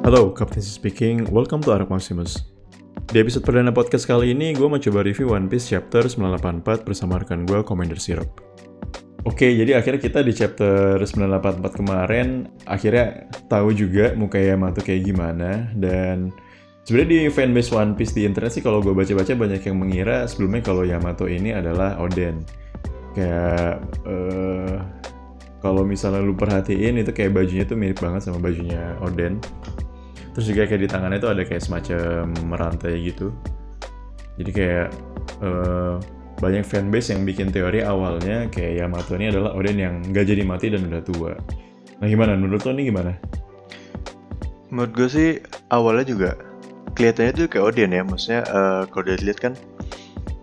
Halo, Captain speaking. Welcome to Arc Maximus. Di episode perdana podcast kali ini, gue mau coba review One Piece chapter 984 bersama rekan gue, Commander Syrup. Oke, jadi akhirnya kita di chapter 984 kemarin akhirnya tahu juga muka Yamato kayak gimana. Dan sebenarnya di fanbase One Piece di internet sih kalau gue baca-baca banyak yang mengira sebelumnya kalau Yamato ini adalah Oden. Kayak kalau misalnya lu perhatiin itu kayak bajunya tuh mirip banget sama bajunya Oden. Terus juga kayak di tangannya tuh ada kayak semacam merantai gitu. Jadi kayak banyak fanbase yang bikin teori awalnya kayak Yamato ini adalah Oden yang gak jadi mati dan udah tua. Nah gimana? Menurut lo nih gimana? Menurut gue sih awalnya juga kelihatannya tuh kayak Oden ya. Maksudnya kalau dilihat kan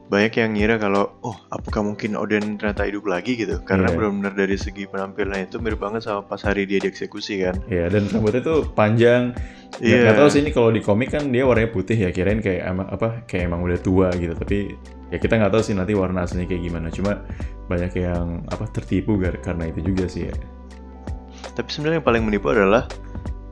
banyak yang ngira kalau apakah mungkin Oden ternyata hidup lagi gitu. Karena benar-benar dari segi penampilan itu mirip banget sama pas hari dia dieksekusi kan. Iya, dan rambutnya tuh panjang. Gak tau sih ini kalau di komik kan dia warnanya putih ya, kirain kayak kayak emang udah tua gitu. Tapi ya kita nggak tahu sih nanti warna aslinya kayak gimana. Cuma banyak yang tertipu karena itu juga sih ya. Tapi sebenarnya yang paling menipu adalah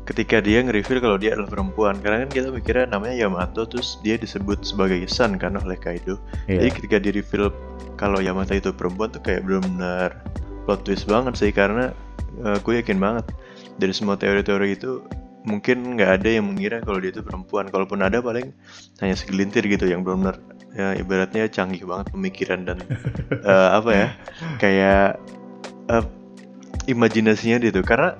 ketika dia nge-reveal kalau dia adalah perempuan. Karena kan kita mikirnya namanya Yamato, terus dia disebut sebagai Sun kan oleh Kaido. Jadi ketika di reveal kalau Yamato itu perempuan tuh kayak benar-benar plot twist banget sih. Karena gue yakin banget dari semua teori-teori itu mungkin nggak ada yang mengira kalau dia itu perempuan. Kalaupun ada paling hanya segelintir gitu yang benar-benar ya, ibaratnya canggih banget pemikiran dan kayak imajinasinya dia tuh. Karena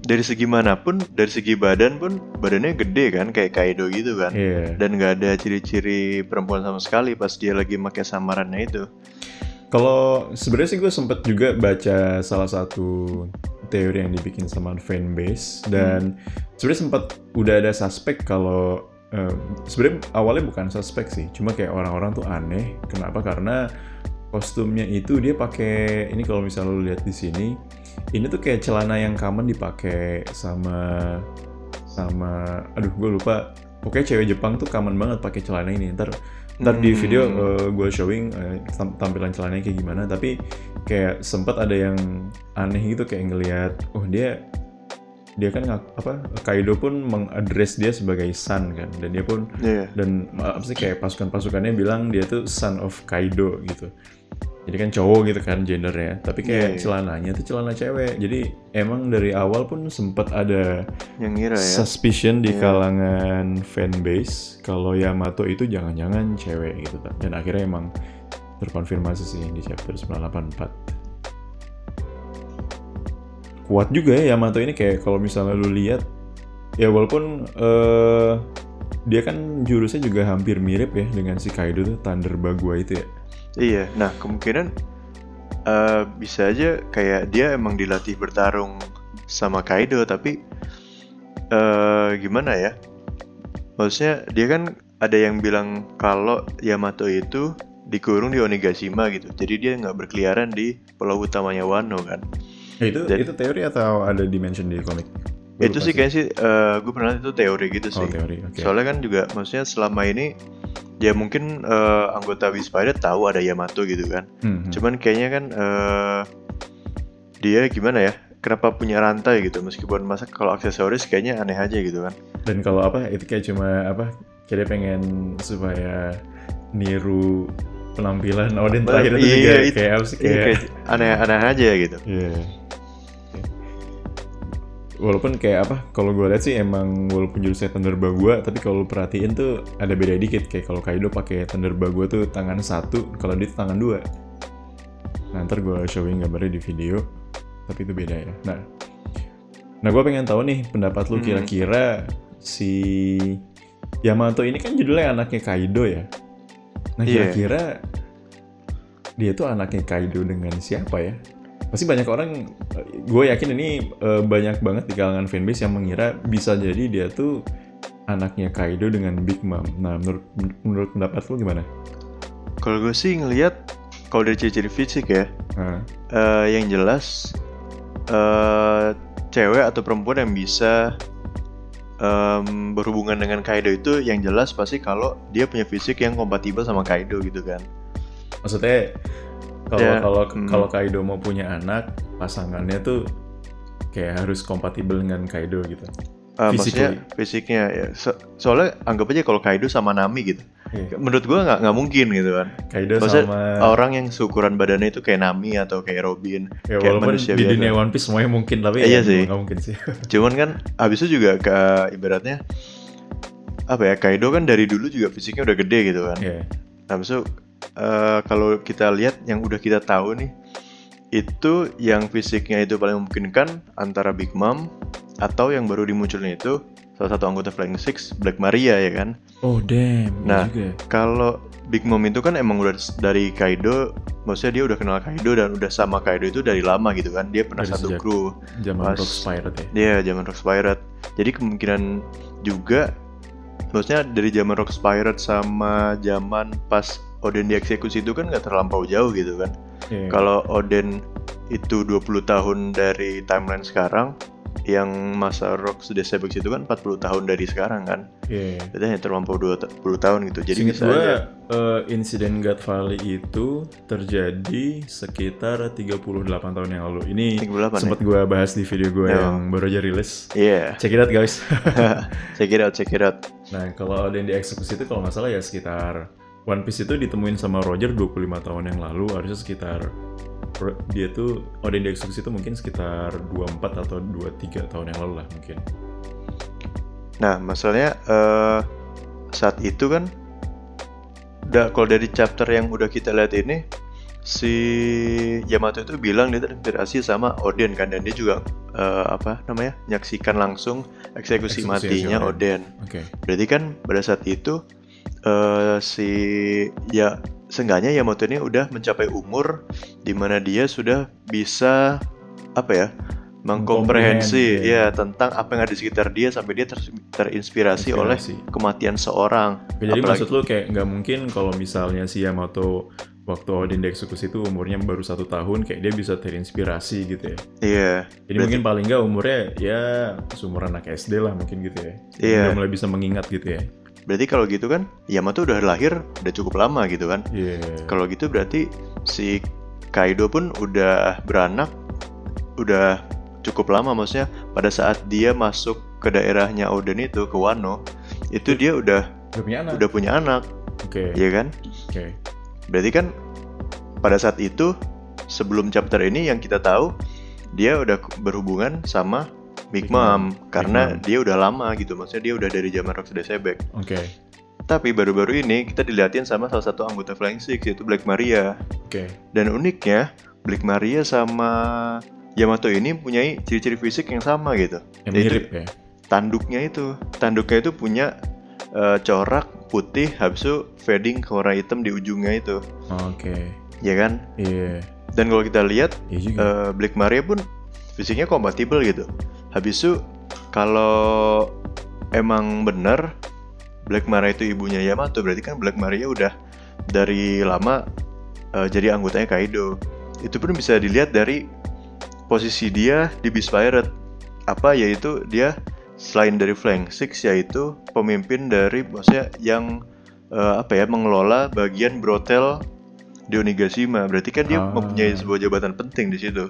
dari segi manapun, dari segi badan pun badannya gede kan, kayak Kaido gitu kan. Dan nggak ada ciri-ciri perempuan sama sekali pas dia lagi pakai samarannya itu. Kalau sebenarnya sih gue sempet juga baca salah satu teori yang dibikin sama fanbase dan sebenarnya sempat udah ada suspek kalau sebenarnya awalnya bukan suspek sih, cuma kayak orang-orang tuh aneh. Kenapa? Karena kostumnya itu dia pakai ini, kalau misalnya lu lihat di sini, ini tuh kayak celana yang common dipakai sama aduh gue lupa. Pokoknya cewek Jepang tuh common banget pakai celana ini. Ntar di video gue showing tampilan celananya kayak gimana. Tapi kayak sempat ada yang aneh gitu kayak ngelihat, dia kan Kaido pun mengadres dia sebagai son kan, dan dia pun dan kayak pasukannya bilang dia tuh son of Kaido gitu. Jadi kan cowok gitu kan gendernya, tapi kayak celananya tuh celana cewek. Jadi emang dari awal pun sempat ada yang ngira ya, suspicion di kalangan fanbase kalau Yamato itu jangan-jangan cewek gitu kan. Dan akhirnya emang terkonfirmasi sih di chapter 984. Kuat juga ya Yamato ini, kayak kalau misalnya lu lihat ya, walaupun dia kan jurusnya juga hampir mirip ya dengan si Kaido tuh, Thunder Bagua itu ya. Iya, nah kemungkinan bisa aja kayak dia emang dilatih bertarung sama Kaido, tapi gimana ya? Maksudnya dia kan ada yang bilang kalau Yamato itu dikurung di Onigashima gitu, jadi dia nggak berkeliaran di pulau utamanya Wano kan. Itu teori atau ada dimension di komik? Itu sih kayaknya sih gue pernah itu teori gitu sih. Teori, okay. Soalnya kan juga maksudnya selama ini ya mungkin anggota Spider tahu ada Yamato gitu kan. Cuman kayaknya kan dia gimana ya? Kenapa punya rantai gitu? Meskipun masa kalau aksesoris kayaknya aneh aja gitu kan. Dan kalau itu kayak cuma kayak dia pengen supaya niru penampilan Oden terakhir itu juga kayak aneh aja gitu. Walaupun kayak kalau gue lihat sih emang walaupun jurusnya Thunder Bagua, tapi kalau perhatiin tuh ada beda dikit. Kayak kalau Kaido pakai Thunder Bagua tuh tangan satu, kalau dia tuh tangan dua. Nah ntar gue showing gambarnya di video, tapi itu beda ya. Nah gue pengen tahu nih pendapat lu, kira-kira si Yamato ini kan judulnya anaknya Kaido ya. Nah kira-kira dia tuh anaknya Kaido dengan siapa ya? Pasti banyak orang, gue yakin ini banyak banget di kalangan fanbase yang mengira bisa jadi dia tuh anaknya Kaido dengan Big Mom. Nah, menurut pendapat lu gimana? Kalau gue sih ngelihat, kalau dari ciri-ciri fisik ya, yang jelas cewek atau perempuan yang bisa berhubungan dengan Kaido itu yang jelas pasti kalau dia punya fisik yang kompatibel sama Kaido gitu kan. Maksudnya kalau Kaido mau punya anak, pasangannya tuh kayak harus kompatibel dengan Kaido gitu. maksudnya fisiknya ya. Soalnya anggap aja kalau Kaido sama Nami gitu. Menurut gua nggak mungkin gitu kan. Kaido maksudnya sama orang yang seukuran badannya itu kayak Nami atau kayak Robin, ya, kayak walaupun manusia di biasa. dunia One Piece semuanya mungkin, tapi iya ya sih. nggak mungkin sih. Cuman kan habis itu juga ibaratnya apa ya, Kaido kan dari dulu juga fisiknya udah gede gitu kan. Habis itu kalau kita lihat yang udah kita tahu nih, itu yang fisiknya itu paling memungkinkan antara Big Mom atau yang baru dimunculin itu salah satu anggota Flying Six, Black Maria ya kan. Oh damn. Nah juga. kalau Big Mom itu kan emang udah dari Kaido, maksudnya dia udah kenal Kaido dan udah sama Kaido itu dari lama gitu kan. Dia pernah satu kru zaman Rocks Pirate ya. Iya, zaman Rocks Pirate. Jadi kemungkinan juga, maksudnya dari zaman Rocks Pirate sama zaman pas Oden dieksekusi itu kan nggak terlampau jauh gitu kan. Kalau Oden itu 20 tahun dari timeline sekarang, yang masa Rocks Disabek itu kan 40 tahun dari sekarang kan. Itu hanya terlampau 20 tahun gitu. Jadi seingat bisa gue, aja insiden God Valley itu terjadi sekitar 38 tahun yang lalu. Ini sempat gue bahas di video gue yang baru aja rilis. Check it out guys. Check it out. Nah kalau Oden dieksekusi itu kalau nggak salah ya sekitar One Piece itu ditemuin sama Roger 25 tahun yang lalu. Harusnya sekitar dia tuh Oden dieksekusi itu mungkin sekitar 24 atau 23 tahun yang lalu lah mungkin. Nah masalahnya saat itu kan kalau dari chapter yang udah kita lihat ini, si Yamato itu bilang dia terinspirasi sama Oden kan, dan dia juga nyaksikan langsung eksekusi matinya Oden. Berarti kan pada saat itu seenggaknya Yamato ini udah mencapai umur di mana dia sudah bisa mengkomprehensi tentang apa yang ada di sekitar dia, sampai dia terinspirasi oleh kematian seorang. Jadi maksud lu kayak nggak mungkin kalau misalnya si Yamato waktu Oden dieksekusi itu umurnya baru 1 tahun, kayak dia bisa terinspirasi gitu ya. Jadi mungkin paling nggak umurnya ya seumuran anak SD lah mungkin gitu ya. Udah mulai bisa mengingat gitu ya. Berarti kalau gitu kan Yamato udah lahir udah cukup lama gitu kan. Kalau gitu berarti si Kaido pun udah beranak udah cukup lama, maksudnya pada saat dia masuk ke daerahnya Oden itu, ke Wano, itu dia udah punya anak. Iya kan? Berarti kan pada saat itu sebelum chapter ini yang kita tahu dia udah berhubungan sama Big Mom karena dia udah lama gitu, maksudnya dia udah dari zaman Rocks Disabek. Tapi baru-baru ini kita dilihatin sama salah satu anggota Flying Six, yaitu Black Maria. Dan uniknya Black Maria sama Yamato ini punya ciri-ciri fisik yang sama gitu. Yang mirip ya. Tanduknya itu punya corak putih, habis itu fading ke warna hitam di ujungnya itu. Iya kan? Dan kalau kita lihat Black Maria pun fisiknya kompatibel gitu. Habis itu kalau emang benar Black Maria itu ibunya Yamato, berarti kan Black Maria udah dari lama jadi anggotanya Kaido. Itu pun bisa dilihat dari posisi dia di Beast Pirate. Yaitu dia selain dari Flying Six, yaitu pemimpin dari, maksudnya yang mengelola bagian brothel di Onigashima. Berarti kan dia mempunyai sebuah jabatan penting di situ.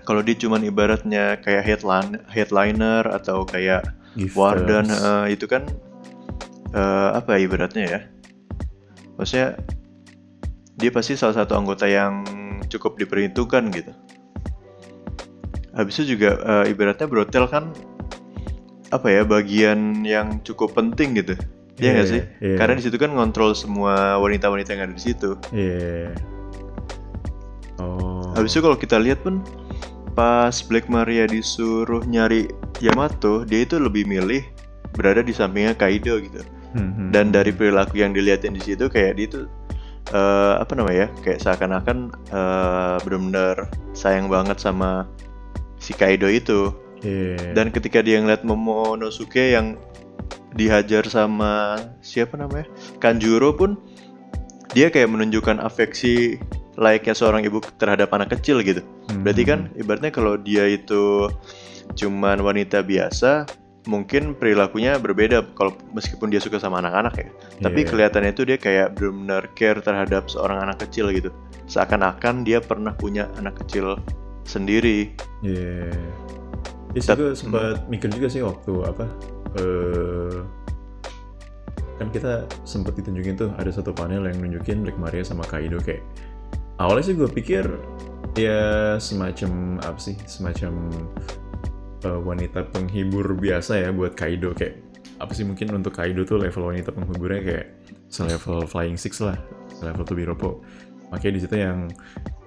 Kalau dia cuman ibaratnya kayak headliner atau kayak warden, itu kan ibaratnya ya, maksudnya dia pasti salah satu anggota yang cukup diperhitungkan gitu. Habis itu juga ibaratnya brothel kan bagian yang cukup penting gitu. Iya nggak sih? Karena di situ kan ngontrol semua wanita-wanita yang ada di situ. Habis itu kalau kita lihat pun pas Black Maria disuruh nyari Yamato, dia itu lebih milih berada di sampingnya Kaido gitu. Dan dari perilaku yang dilihatin di situ, kayak dia itu kayak seakan-akan benar-benar sayang banget sama si Kaido itu. Dan ketika dia ngeliat Momonosuke yang dihajar sama Kanjuro pun, dia kayak menunjukkan afeksi layaknya seorang ibu terhadap anak kecil gitu. Berarti kan ibaratnya kalau dia itu cuman wanita biasa, mungkin perilakunya berbeda kalau meskipun dia suka sama anak-anak ya. Tapi kelihatannya itu dia kayak benar-benar care terhadap seorang anak kecil gitu. Seakan-akan dia pernah punya anak kecil sendiri. gue sempat mikir juga sih waktu apa kan kita sempat ditunjukin tuh ada satu panel yang nunjukin Black Maria sama Kaido kayak awalnya sih gue pikir ya semacam apa sih semacam wanita penghibur biasa ya buat Kaido kayak apa sih mungkin untuk Kaido tuh level wanita penghiburnya kayak selevel Flying Six lah, selevel Tobiropo. Makanya di situ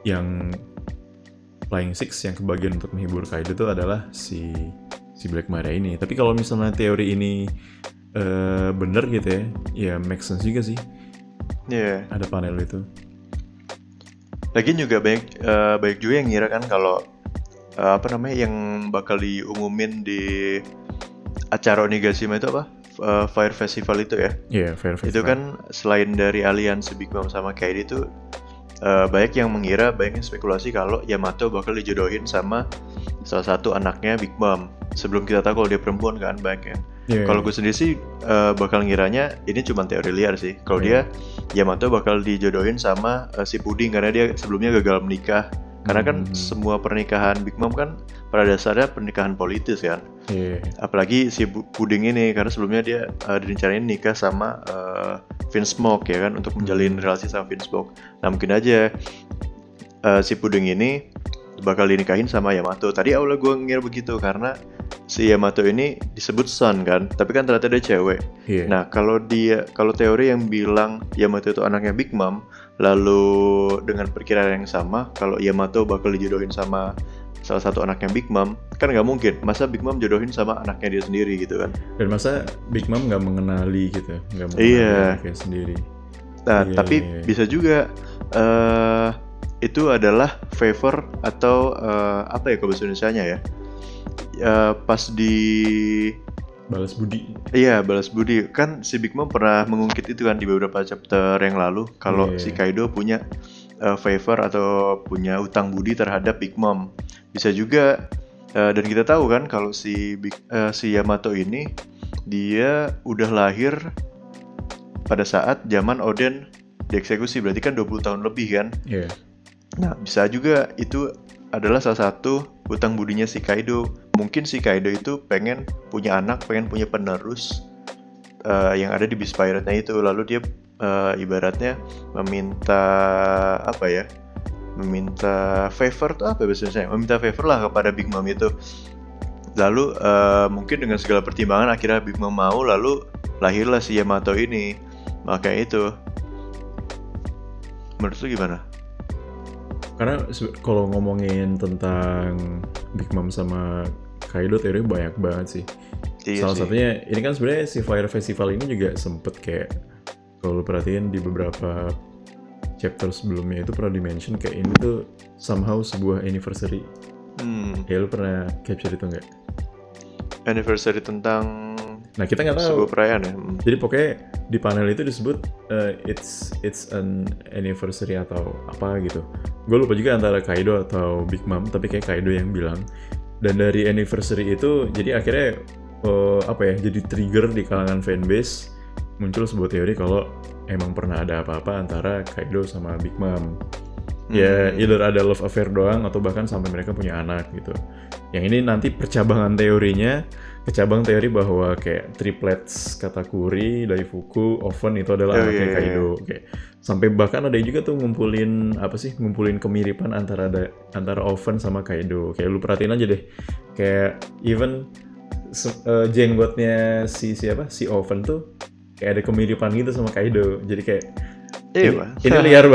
yang Flying Six yang kebagian untuk menghibur Kaido tuh adalah si Black Maria ini. Tapi kalau misalnya teori ini bener gitu ya make sense juga sih. Iya. Ada panel itu. Lagian juga banyak juga yang ngira kan kalau yang bakal diumumin di acara Onigashima itu apa? Fire Festival itu ya. Iya, Fire Festival. Itu kan selain dari aliansi Big Mom sama Kaido itu banyak yang mengira, banyak yang spekulasi kalau Yamato bakal dijodohin sama salah satu anaknya Big Mom. Sebelum kita tahu kalau dia perempuan kan banyak yang. Kalau gue sendiri sih bakal ngiranya ini cuma teori liar sih. Kalau dia Yamato bakal dijodohin sama si Puding karena dia sebelumnya gagal menikah. Karena kan semua pernikahan Big Mom kan pada dasarnya pernikahan politis kan. Apalagi si Puding ini karena sebelumnya dia direncanain nikah sama Vince Smoke ya kan untuk menjalin relasi sama Vince Smoke. Nah mungkin aja si Puding ini bakal dinikahin sama Yamato. Tadi awalnya gue ngira begitu karena si Yamato ini disebut son kan, tapi kan ternyata dia cewek. Nah kalau teori yang bilang Yamato itu anaknya Big Mom, lalu dengan perkiraan yang sama, kalau Yamato bakal dijodohin sama salah satu anaknya Big Mom, kan nggak mungkin. Masa Big Mom jodohin sama anaknya dia sendiri gitu kan? Dan masa Big Mom nggak mengenali gitu, nggak mengenali anaknya sendiri. Nah tapi bisa juga itu adalah favor atau apa ya kalau bahasa Indonesianya ya? Pas di balas budi. Iya, balas budi. Kan si Big Mom pernah mengungkit itu kan di beberapa chapter yang lalu kalau si Kaido punya favor atau punya utang budi terhadap Big Mom. Bisa juga dan kita tahu kan kalau si Yamato ini dia udah lahir pada saat zaman Oden dieksekusi, berarti kan 20 tahun lebih kan? Nah, bisa juga itu adalah salah satu utang budinya si Kaido. Mungkin si Kaido itu pengen punya anak, pengen punya penerus yang ada di Beast Pirate-nya itu. Lalu dia ibaratnya meminta meminta favor tuh apa biasanya? Meminta favor lah kepada Big Mom itu. Lalu mungkin dengan segala pertimbangan akhirnya Big Mom mau, lalu lahirlah si Yamato ini. Makanya itu. Menurut lu gimana? Karena kalau ngomongin tentang Big Mom sama Kaido teori banyak banget sih. Salah satunya ini kan sebenarnya si Fire Festival ini juga sempet kayak kalau lu perhatiin di beberapa chapter sebelumnya itu pernah di-mention kayak ini tuh somehow sebuah anniversary. Ya lu pernah capture itu nggak? Anniversary tentang kita nggak tahu sebuah perayaan ya. Jadi pokoknya di panel itu disebut it's an anniversary atau apa gitu. Gue lupa juga antara Kaido atau Big Mom, tapi kayak Kaido yang bilang. Dan dari anniversary itu jadi akhirnya jadi trigger di kalangan fanbase muncul sebuah teori kalau emang pernah ada apa-apa antara Kaido sama Big Mom. Ya either ada love affair doang atau bahkan sampai mereka punya anak gitu. Yang ini nanti percabangan teorinya, kecabang teori bahwa kayak triplets Katakuri, Daifuku, Oven itu adalah anaknya Kaido. Kayak sampai bahkan ada juga tuh ngumpulin kemiripan antara Oven sama Kaido. Kayak lu perhatiin aja deh. Kayak even jenggotnya si Oven tuh kayak ada kemiripan gitu sama Kaido. Jadi kayak ini liar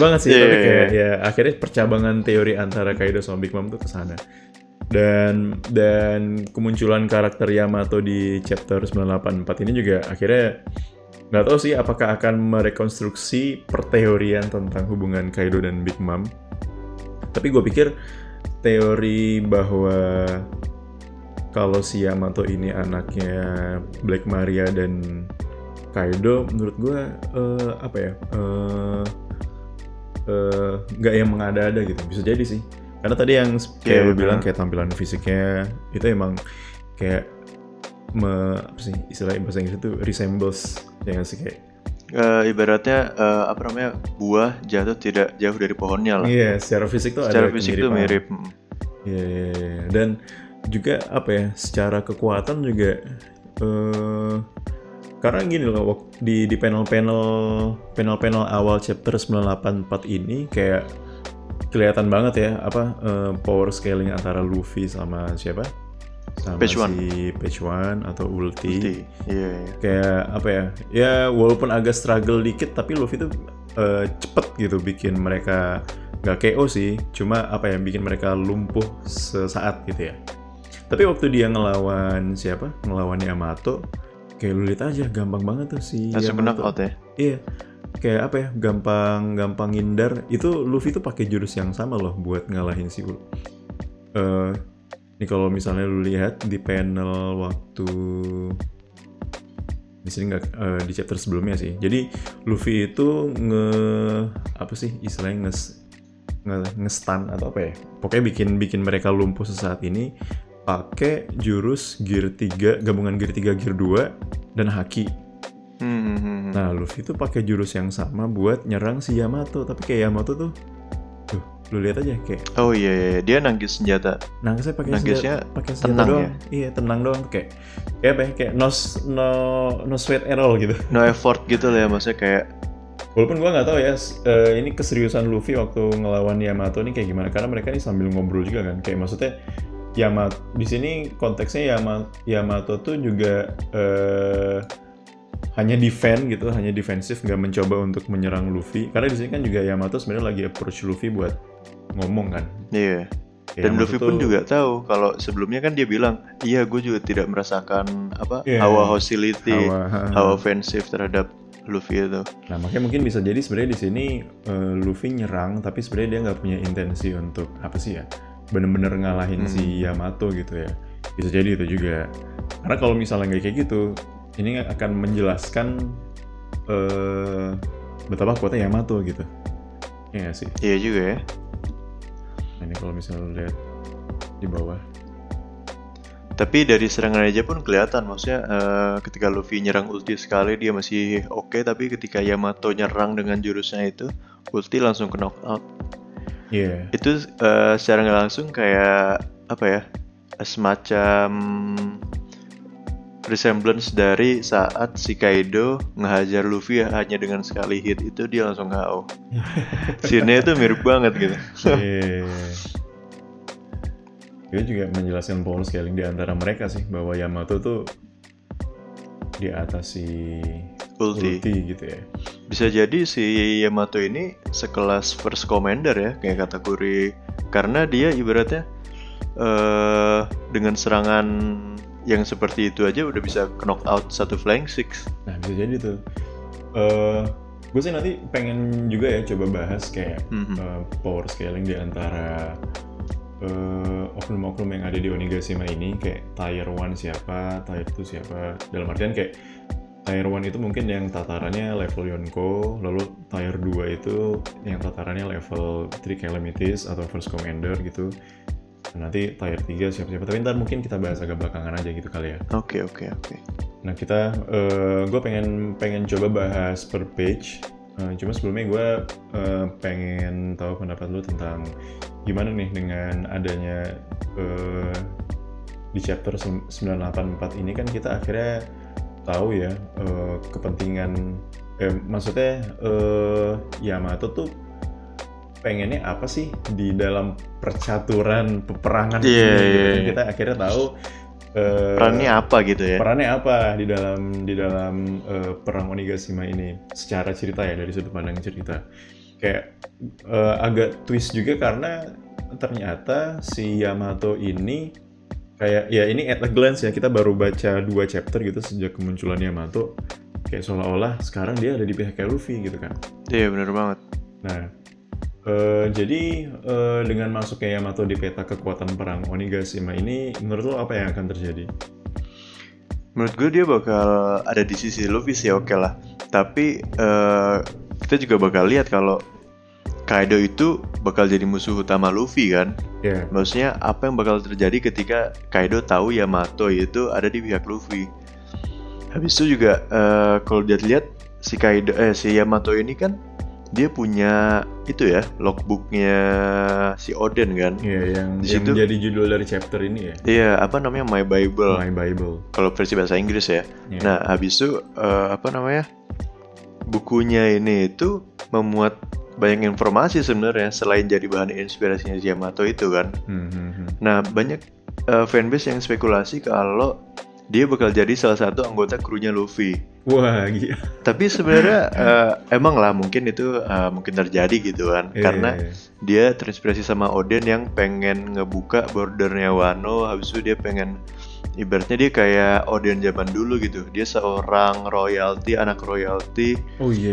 banget sih, tapi kayak ya akhirnya percabangan teori antara Kaido sama Big Mom tuh kesana. Dan kemunculan karakter Yamato di chapter 984 ini juga akhirnya nggak tahu sih apakah akan merekonstruksi perteorian tentang hubungan Kaido dan Big Mom. Tapi gue pikir teori bahwa kalau si Yamato ini anaknya Black Maria dan Kaido menurut gue nggak yang mengada-ada gitu, bisa jadi sih. Karena tadi yang kayak lu bilang kayak tampilan fisiknya itu emang kayak istilahnya bahasa Inggris itu resembles ya nggak sih kayak ibaratnya buah jatuh tidak jauh dari pohonnya lah. Iya, secara fisik tuh ada mirip. Iya. Dan juga apa ya, secara kekuatan juga karena gini loh, di panel awal chapter 984 ini kayak kelihatan banget ya apa power scaling antara Luffy sama siapa? Sama Page si Page One atau Ulti. Iya. Kayak apa ya? Ya walaupun agak struggle dikit tapi Luffy tuh cepet gitu bikin mereka nggak KO sih, cuma apa ya, bikin mereka lumpuh sesaat gitu ya. Tapi waktu dia ngelawan Yamato, kayak lu lihat aja gampang banget tuh si langsung Yamato. knockout ya. Iya. Kayak apa ya, gampang ngindar. Itu Luffy tuh pakai jurus yang sama loh buat ngalahin si ini kalau misalnya lu lihat di panel waktu di sini nggak di chapter sebelumnya sih. Jadi Luffy itu istilahnya nge-stun atau apa ya? Pokoknya bikin mereka lumpuh sesaat ini pakai jurus gear 3, gabungan gear 3, gear 2 dan haki. Nah, Luffy tuh pakai jurus yang sama buat nyerang si Yamato, tapi kayak Yamato tuh lu lihat aja kayak dia nanggis senjata. Nangisnya pakai senjata tenang doang. ya? Iya, tenang doang kayak apa ya? Kayak no sweat at all gitu. No effort gitu lah ya, maksudnya kayak walaupun gua nggak tahu ya ini keseriusan Luffy waktu ngelawan Yamato ini kayak gimana, karena mereka ini sambil ngobrol juga kan. Kayak maksudnya Yamato di sini konteksnya Yamato tuh juga hanya defensif, nggak mencoba untuk menyerang Luffy. Karena di sini kan juga Yamato sebenarnya lagi approach Luffy buat ngomong kan. Iya. Dan Luffy pun juga tahu kalau sebelumnya kan dia bilang, iya gue juga tidak merasakan hawa hostility, hawa offensive terhadap Luffy itu. Nah makanya mungkin bisa jadi sebenarnya di sini Luffy nyerang, tapi sebenarnya dia nggak punya intensi untuk bener-bener ngalahin si Yamato gitu ya. Bisa jadi itu juga. Karena kalau misalnya nggak kayak gitu, ini akan menjelaskan betapa kuatnya Yamato gitu. Iya nggak sih? Iya juga ya. Nah ini kalau misalnya lihat di bawah. Tapi dari serangan aja pun kelihatan, maksudnya ketika Luffy nyerang ulti sekali dia masih oke, tapi ketika Yamato nyerang dengan jurusnya itu, ulti langsung ke knockout. Iya. Itu secara nggak langsung kayak semacam resemblance dari saat si Kaido ngehajar Luffy hanya dengan sekali hit itu dia langsung KO. Scene-nya itu mirip banget gitu. Iya. Dia juga menjelaskan power scaling di antara mereka sih, bahwa Yamato tuh di atas si ulti gitu ya. Bisa jadi si Yamato ini sekelas first commander ya, kayak kategori, karena dia ibaratnya dengan serangan yang seperti itu aja udah bisa knock out satu flying six. Nah bisa jadi tuh. Gue sih nanti pengen juga ya coba bahas kayak power scaling di antara oknum-oknum yang ada di Onigashima ini, kayak tier 1 siapa, tier 2 siapa. Dalam artian kayak tier 1 itu mungkin yang tatarannya level Yonko, lalu tier 2 itu yang tatarannya level 3 Calamities atau First Commander gitu. Nanti tier 3 siapa-siapa, tapi ntar mungkin kita bahas agak belakangan aja gitu kali ya. Oke. Nah gue pengen coba bahas per page. Cuma sebelumnya gue pengen tahu pendapat lu tentang gimana nih dengan adanya di chapter 984 ini kan kita akhirnya tahu ya kepentingan maksudnya Yamato tuh pengennya apa sih di dalam percaturan peperangan ini gitu. Kita akhirnya tahu perannya apa gitu ya. Perannya apa di dalam perang Onigashima ini secara cerita ya, dari sudut pandang cerita. Kayak agak twist juga karena ternyata si Yamato ini kayak ya ini at a glance ya, kita baru baca 2 chapter gitu sejak kemunculan Yamato, kayak seolah-olah sekarang dia ada di pihak Luffy gitu kan. Iya benar banget. Nah jadi dengan masuknya Yamato di peta kekuatan perang Onigashima ini, menurut lo apa yang akan terjadi? Menurut gue dia bakal ada di sisi Luffy sih, oke lah. Tapi kita juga bakal lihat kalau Kaido itu bakal jadi musuh utama Luffy kan. Yeah. Maksudnya apa yang bakal terjadi ketika Kaido tahu Yamato itu ada di pihak Luffy. Habis itu juga kalau dia lihat si Yamato ini kan dia punya itu ya logbooknya si Odin kan. Iya, yang Di situ jadi judul dari chapter ini ya. iya apa namanya My Bible My Bible. kalau versi bahasa Inggris ya. Iya. Nah habis itu apa namanya bukunya ini itu memuat banyak informasi sebenarnya selain jadi bahan inspirasinya Yamato itu kan. Nah banyak fanbase yang spekulasi kalau dia bakal jadi salah satu anggota krunya Luffy. Wah, gila. Tapi sebenarnya emang lah mungkin itu mungkin terjadi gitu kan. Karena dia terinspirasi sama Oden yang pengen ngebuka bordernya Wano. Habis itu dia pengen ibaratnya dia kayak Oden zaman dulu gitu. Dia seorang royalty, anak royalty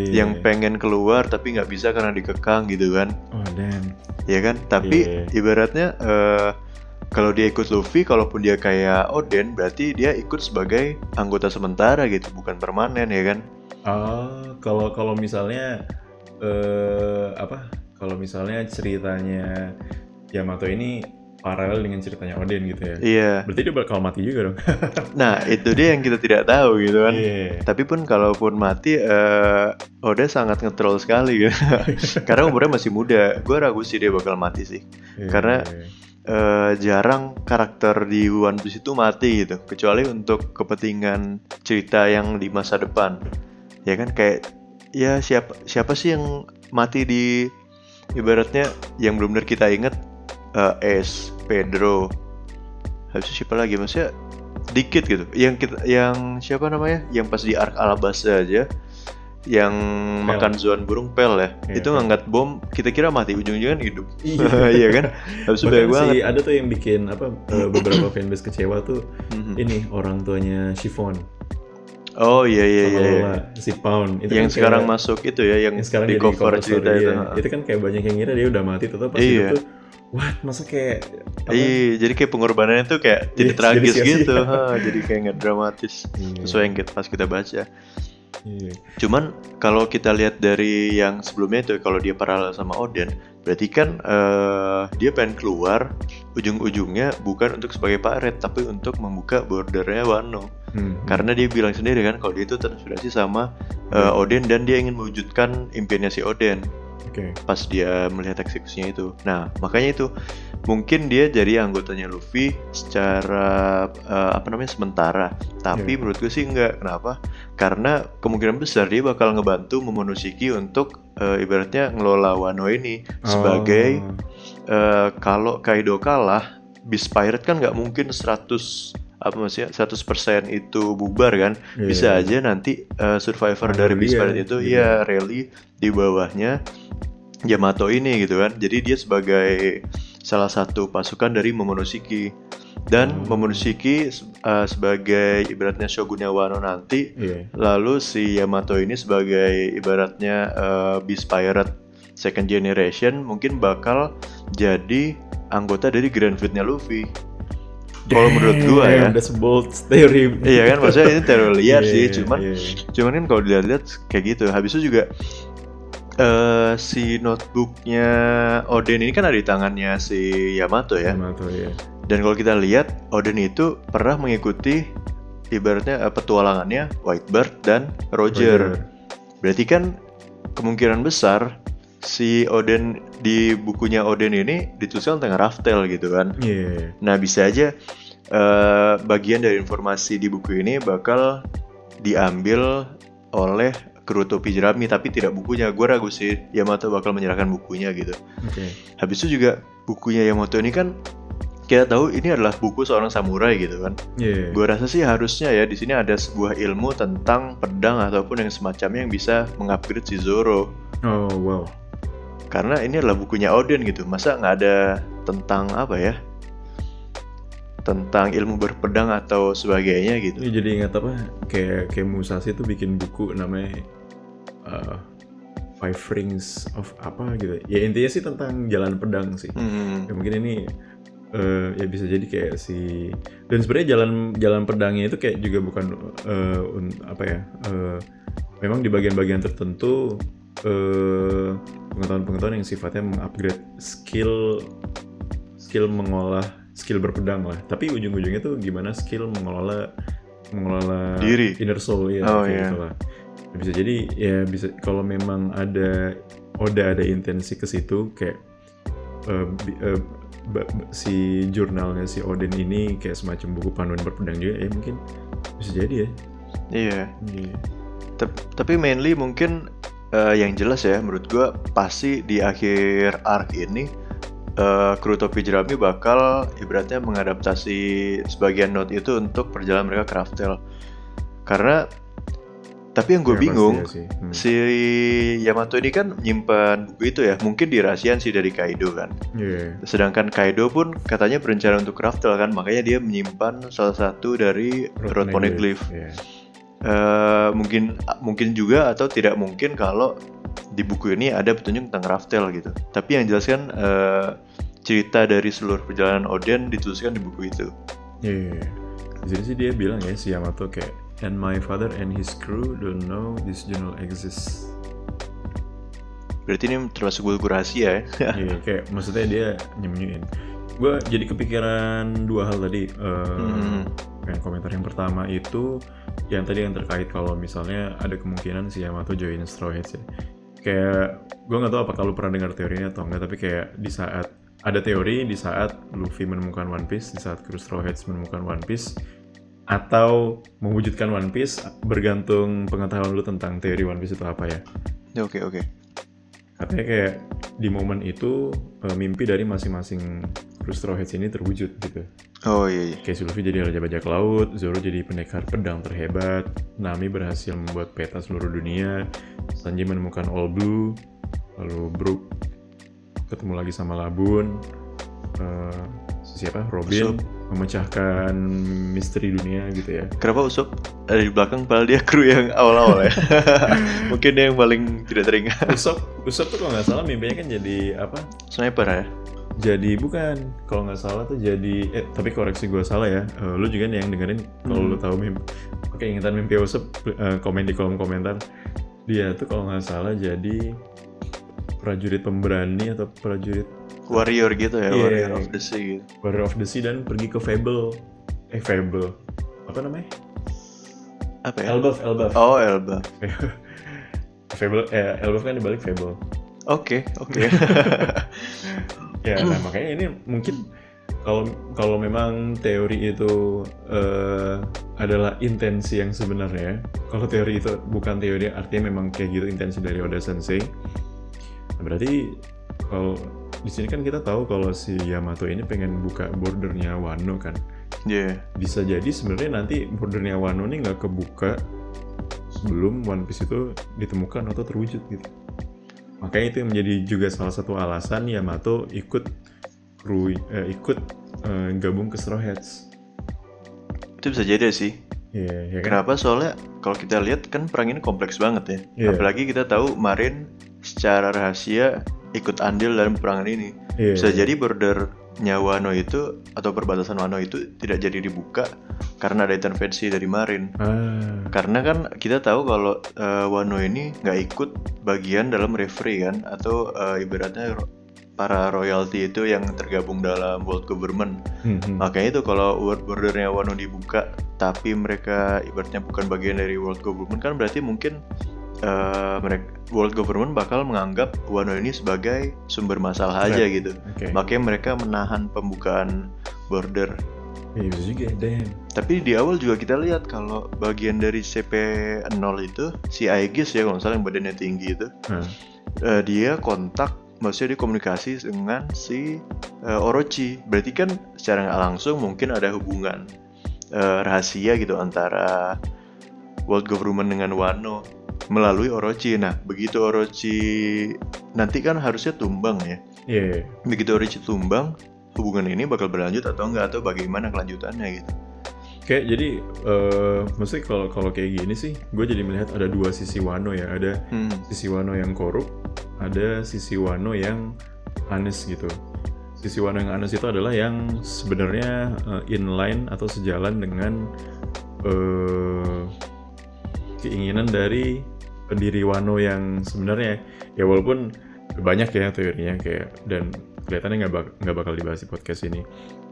yang pengen keluar tapi nggak bisa karena dikekang gitu kan. Oh damn. Ya kan. Tapi ibaratnya kalau dia ikut Luffy, kalaupun dia kayak Oden, berarti dia ikut sebagai anggota sementara gitu, bukan permanen ya kan? Kalau misalnya kalau misalnya ceritanya Yamato ini paralel dengan ceritanya Oden gitu ya? Iya. Berarti dia bakal mati juga dong? Nah, itu dia yang kita tidak tahu gitu kan? Tapi pun kalaupun mati, Oda sangat nge-troll sekali gitu. Karena umurnya masih muda, gue ragu sih dia bakal mati sih. Karena jarang karakter di One Piece itu mati gitu, kecuali untuk kepentingan cerita yang di masa depan ya kan. Kayak ya siapa sih yang mati di ibaratnya yang benar-benar kita inget, Ace, Pedro, habis itu siapa lagi, maksudnya dikit gitu yang siapa namanya yang pas di arc Alabasta aja yang Pel. Makan Zoan burung Pel ya, itu ngangkat bom, kita kira mati, ujung-ujungnya hidup. Iya kan? Habis itu banget. Ada tuh yang bikin beberapa fanbase kecewa tuh ini orang tuanya Chiffon. Oh iya. Si Pound itu yang kan sekarang masuk itu ya, yang sekarang di cover cerita itu. Itu kan kayak banyak yang ngira dia udah mati, tetap pas hidup tuh. What? Masa kayak iya, jadi kayak pengorbanannya tuh kayak jadi tragis gitu. Jadi kayak nggak dramatis sesuai yang pas kita baca. Cuman kalau kita lihat dari yang sebelumnya itu, kalau dia paralel sama Oden, berarti kan dia pengen keluar ujung-ujungnya bukan untuk sebagai pirate, tapi untuk membuka bordernya Wano. Karena dia bilang sendiri kan kalau dia itu terinspirasi sama Oden dan dia ingin mewujudkan impiannya si Oden. Pas dia melihat eksekusinya itu. Nah makanya itu mungkin dia jadi anggotanya Luffy secara sementara. Tapi menurut gue sih enggak. Kenapa? Karena kemungkinan besar dia bakal ngebantu Momonosuke untuk ibaratnya ngelola Wano ini sebagai kalau Kaido kalah, Beast Pirate kan nggak mungkin 100% itu bubar kan. Bisa aja nanti survivor dari Beast Pirate itu rally di bawahnya Yamato ini gitu kan. Jadi dia sebagai salah satu pasukan dari Momonosuke. Dan Momonosuke sebagai ibaratnya shogunnya Wano nanti. Lalu si Yamato ini sebagai ibaratnya Beast Pirate second generation mungkin bakal jadi anggota dari Grand Fleet-nya Luffy. Kalau menurut gua ya, that's a bold theory. Iya kan, maksudnya ini teori liar sih, cuman kan kalau dilihat kayak gitu. Habis itu juga si notebooknya Oden ini kan ada di tangannya si Yamato ya. Dan kalau kita lihat, Oden itu pernah mengikuti ibaratnya petualangannya Whitebird dan Roger. Berarti kan kemungkinan besar si Oden di bukunya Oden ini dituliskan tentang Raftel gitu kan. Nah bisa aja bagian dari informasi di buku ini bakal diambil oleh kru topi jerami, tapi tidak bukunya. Gue ragu sih Yamato bakal menyerahkan bukunya gitu. Habis itu juga bukunya Yamato ini kan kita tahu ini adalah buku seorang samurai gitu kan. Gue rasa sih harusnya ya di sini ada sebuah ilmu tentang pedang ataupun yang semacamnya yang bisa mengupgrade si Zoro. Karena ini adalah bukunya Oden gitu. Masa nggak ada tentang tentang ilmu berpedang atau sebagainya gitu. Jadi ingat kayak Musashi tuh bikin buku namanya Five Rings of apa gitu. Ya intinya sih tentang jalan pedang sih. Ya, mungkin ini ya bisa jadi kayak dan sebenarnya jalan pedangnya itu kayak juga bukan memang di bagian-bagian tertentu pengetahuan-pengetahuan yang sifatnya mengupgrade skill mengolah skill berpedang lah, tapi ujung-ujungnya tuh gimana skill mengelola diri, inner soul gitu lah. Bisa jadi ya bisa kalau memang ada Oda ada intensi ke situ kayak si jurnalnya si Oden ini kayak semacam buku panduan berpedang juga ya, mungkin bisa jadi ya. Iya. Tapi mainly mungkin yang jelas ya menurut gue pasti di akhir arc ini kru topi jerami bakal ibaratnya mengadaptasi sebagian note itu untuk perjalanan mereka ke Raftel. Karena tapi yang gue bingung si Yamato ini kan nyimpan buku itu ya, mungkin dirahasiakan sih dari Kaido kan. Sedangkan Kaido pun katanya berencana untuk Raftel kan, makanya dia menyimpan salah satu dari Road Poneglyph. Mungkin juga atau tidak mungkin kalau di buku ini ada petunjuk tentang Raftel gitu. Tapi yang jelas kan cerita dari seluruh perjalanan Oden dituliskan di buku itu. Jadi sih dia bilang ya si Yamato kayak, and my father and his crew don't know this journal exists. Berarti ini termasuk buku rahasia ya? Iya, kayak maksudnya dia nyembunyiin. Gue jadi kepikiran dua hal tadi. Komentar yang pertama itu yang tadi yang terkait kalau misalnya ada kemungkinan si Yamato join Straw Hats ya. Kayak gue nggak tahu apakah lu pernah dengar teorinya atau enggak, tapi kayak di saat ada teori di saat Luffy menemukan One Piece, di saat kru Straw Hats menemukan One Piece atau mewujudkan One Piece, bergantung pengetahuan lu tentang teori One Piece itu apa ya. Oke. Katanya kayak di momen itu mimpi dari masing-masing kru Straw Hats ini terwujud gitu. Oh iya. Kayak si Luffy jadi raja bajak laut, Zoro jadi pendekar pedang terhebat, Nami berhasil membuat peta seluruh dunia, Sanji menemukan All Blue, lalu Brook ketemu lagi sama Labun, Robin memecahkan misteri dunia gitu ya. Kenapa Usopp ada di belakang padahal dia kru yang awal-awal ya? Mungkin dia yang paling tidak teringat. Usopp tuh kalau nggak salah mimpinya kan jadi apa? Sniper ya? Jadi bukan, kalau nggak salah tuh jadi tapi koreksi gue salah ya. Lu juga nih yang dengerin, kalau lu tahu ingetan mimpi Usopp, komen di kolom komentar. Dia tuh kalau nggak salah jadi prajurit pemberani atau prajurit warrior gitu ya, Warrior of the Sea gitu. Warrior of the Sea dan pergi ke Fable. Apa namanya? Apa ya? Elbaf. Oh, Elbaf. Fable, Elbaf kan dibalik Fable. Oke. Ya, nah makanya ini mungkin kalau memang teori itu adalah intensi yang sebenarnya. Kalau teori itu bukan teori, artinya memang kayak gitu intensi dari Oda Sensei. Nah, berarti kalau di sini kan kita tahu kalau si Yamato ini pengen buka bordernya Wano kan. Bisa jadi sebenarnya nanti bordernya Wano ini nggak kebuka sebelum One Piece itu ditemukan atau terwujud gitu. Makanya itu yang menjadi juga salah satu alasan Yamato ikut gabung ke Straw Hats. Itu bisa jadi sih. Ya kan? Kenapa? Soalnya kalau kita lihat kan perang ini kompleks banget ya. Apalagi kita tahu Marin secara rahasia ikut andil dalam peperangan ini. Bisa jadi bordernya Wano itu atau perbatasan Wano itu tidak jadi dibuka karena ada intervensi dari Marin. Karena kan kita tahu kalau Wano ini nggak ikut bagian dalam referee kan, atau ibaratnya para royalty itu yang tergabung dalam world government. Makanya itu kalau bordernya Wano dibuka tapi mereka ibaratnya bukan bagian dari world government, kan berarti mungkin world government bakal menganggap Wano ini sebagai sumber masalah aja gitu. Makanya mereka menahan pembukaan border. Iya juga, damn. Tapi di awal juga kita lihat kalau bagian dari CP0 itu si Aegis ya, kalau misalnya yang badannya tinggi itu, dia kontak, maksudnya dia komunikasi dengan si Orochi. Berarti kan secara nggak langsung mungkin ada hubungan rahasia gitu antara world government dengan Wano melalui Orochi. Nah, begitu Orochi nanti kan harusnya tumbang ya. Begitu Orochi tumbang, hubungan ini bakal berlanjut atau enggak, atau bagaimana kelanjutannya gitu. Kayak jadi maksudnya kalau kayak gini sih, gue jadi melihat ada dua sisi Wano ya. Ada sisi Wano yang korup, ada sisi Wano yang honest gitu. Sisi Wano yang honest itu adalah yang sebenarnya inline atau sejalan dengan keinginan dari pendiri Wano yang sebenarnya. Ya walaupun banyak ya teorinya kayak, dan kelihatannya nggak bakal dibahas di podcast ini.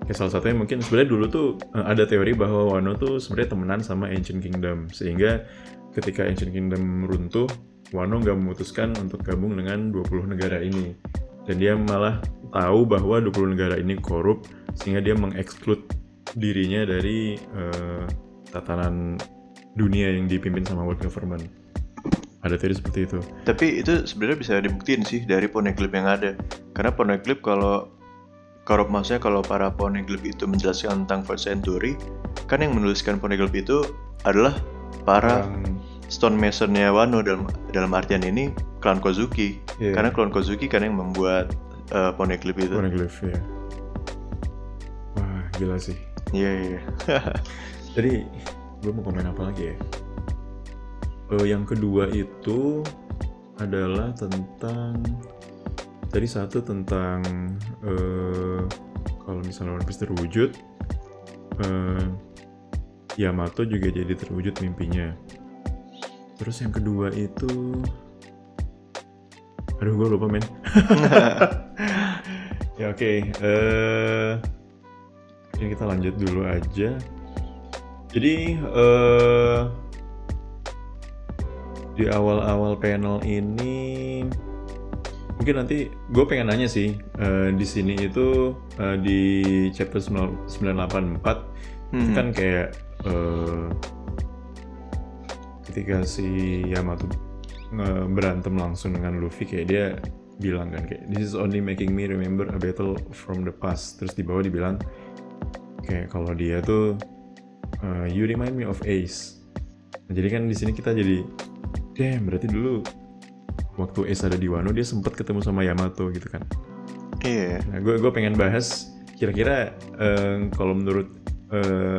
Kayak salah satunya mungkin sebenarnya dulu tuh ada teori bahwa Wano tuh sebenarnya temenan sama Ancient Kingdom, sehingga ketika Ancient Kingdom runtuh, Wano nggak memutuskan untuk gabung dengan 20 negara ini. Dan dia malah tahu bahwa 20 negara ini korup, sehingga dia mengeksklud dirinya dari tatanan dunia yang dipimpin sama world government. Ada teori seperti itu. Tapi itu sebenarnya bisa dibuktiin sih dari poneglyph yang ada. Karena poneglyph kalau maksudnya kalau para poneglyph itu menjelaskan tentang First Century, kan yang menuliskan poneglyph itu adalah para stonemason-nya Wano, dalam artian ini klan Kozuki. Karena klan Kozuki kan yang membuat poneglyph itu. Poneglyph ya. Wah, gila sih. Iya. Jadi gue mau komen apa lagi ya? Yang kedua itu adalah tentang tadi satu tentang kalau misalnya One Piece terwujud, Yamato juga jadi terwujud mimpinya. Terus yang kedua itu, aduh gue lupa men. Ya oke. Ini kita lanjut dulu aja. Jadi di awal-awal panel ini mungkin nanti gue pengen nanya sih, di sini itu di chapter 984 itu kan kayak ketika si Yamato berantem langsung dengan Luffy, kayak dia bilang kan kayak this is only making me remember a battle from the past. Terus di bawah dibilang kayak kalau dia tuh you remind me of Ace. Nah, jadi kan di sini kita jadi berarti dulu waktu Ace ada di Wano dia sempat ketemu sama Yamato gitu kan. Iya. Nah, gue pengen bahas kira-kira kalau menurut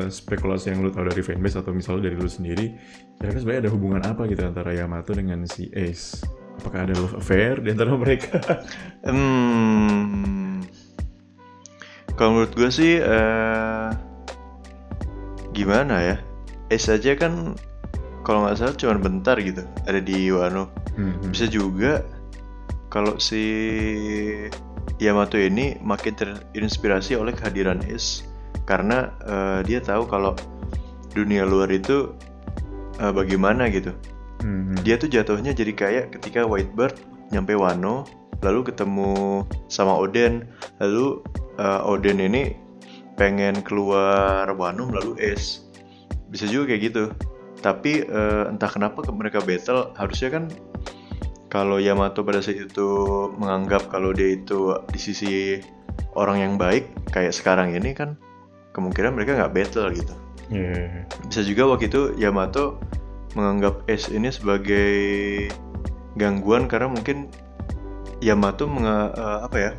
spekulasi yang lu tahu dari fanbase atau misalnya dari lu sendiri, kira-kira sebenarnya ada hubungan apa gitu antara Yamato dengan si Ace? Apakah ada love affair di antara mereka? Kalau menurut gue sih gimana ya? Ace aja kan kalau nggak salah cuma bentar gitu ada di Wano. Bisa juga kalau si Yamato ini makin terinspirasi oleh kehadiran Ace karena dia tahu kalau dunia luar itu bagaimana gitu. Dia tuh jatuhnya jadi kayak ketika Whitebird nyampe Wano lalu ketemu sama Oden, lalu Oden ini pengen keluar Wano melalui Ace. Bisa juga kayak gitu. Tapi entah kenapa mereka battle, harusnya kan kalau Yamato pada saat itu menganggap kalau dia itu di sisi orang yang baik kayak sekarang ini kan kemungkinan mereka nggak battle gitu. Bisa juga waktu itu Yamato menganggap Ace ini sebagai gangguan karena mungkin Yamato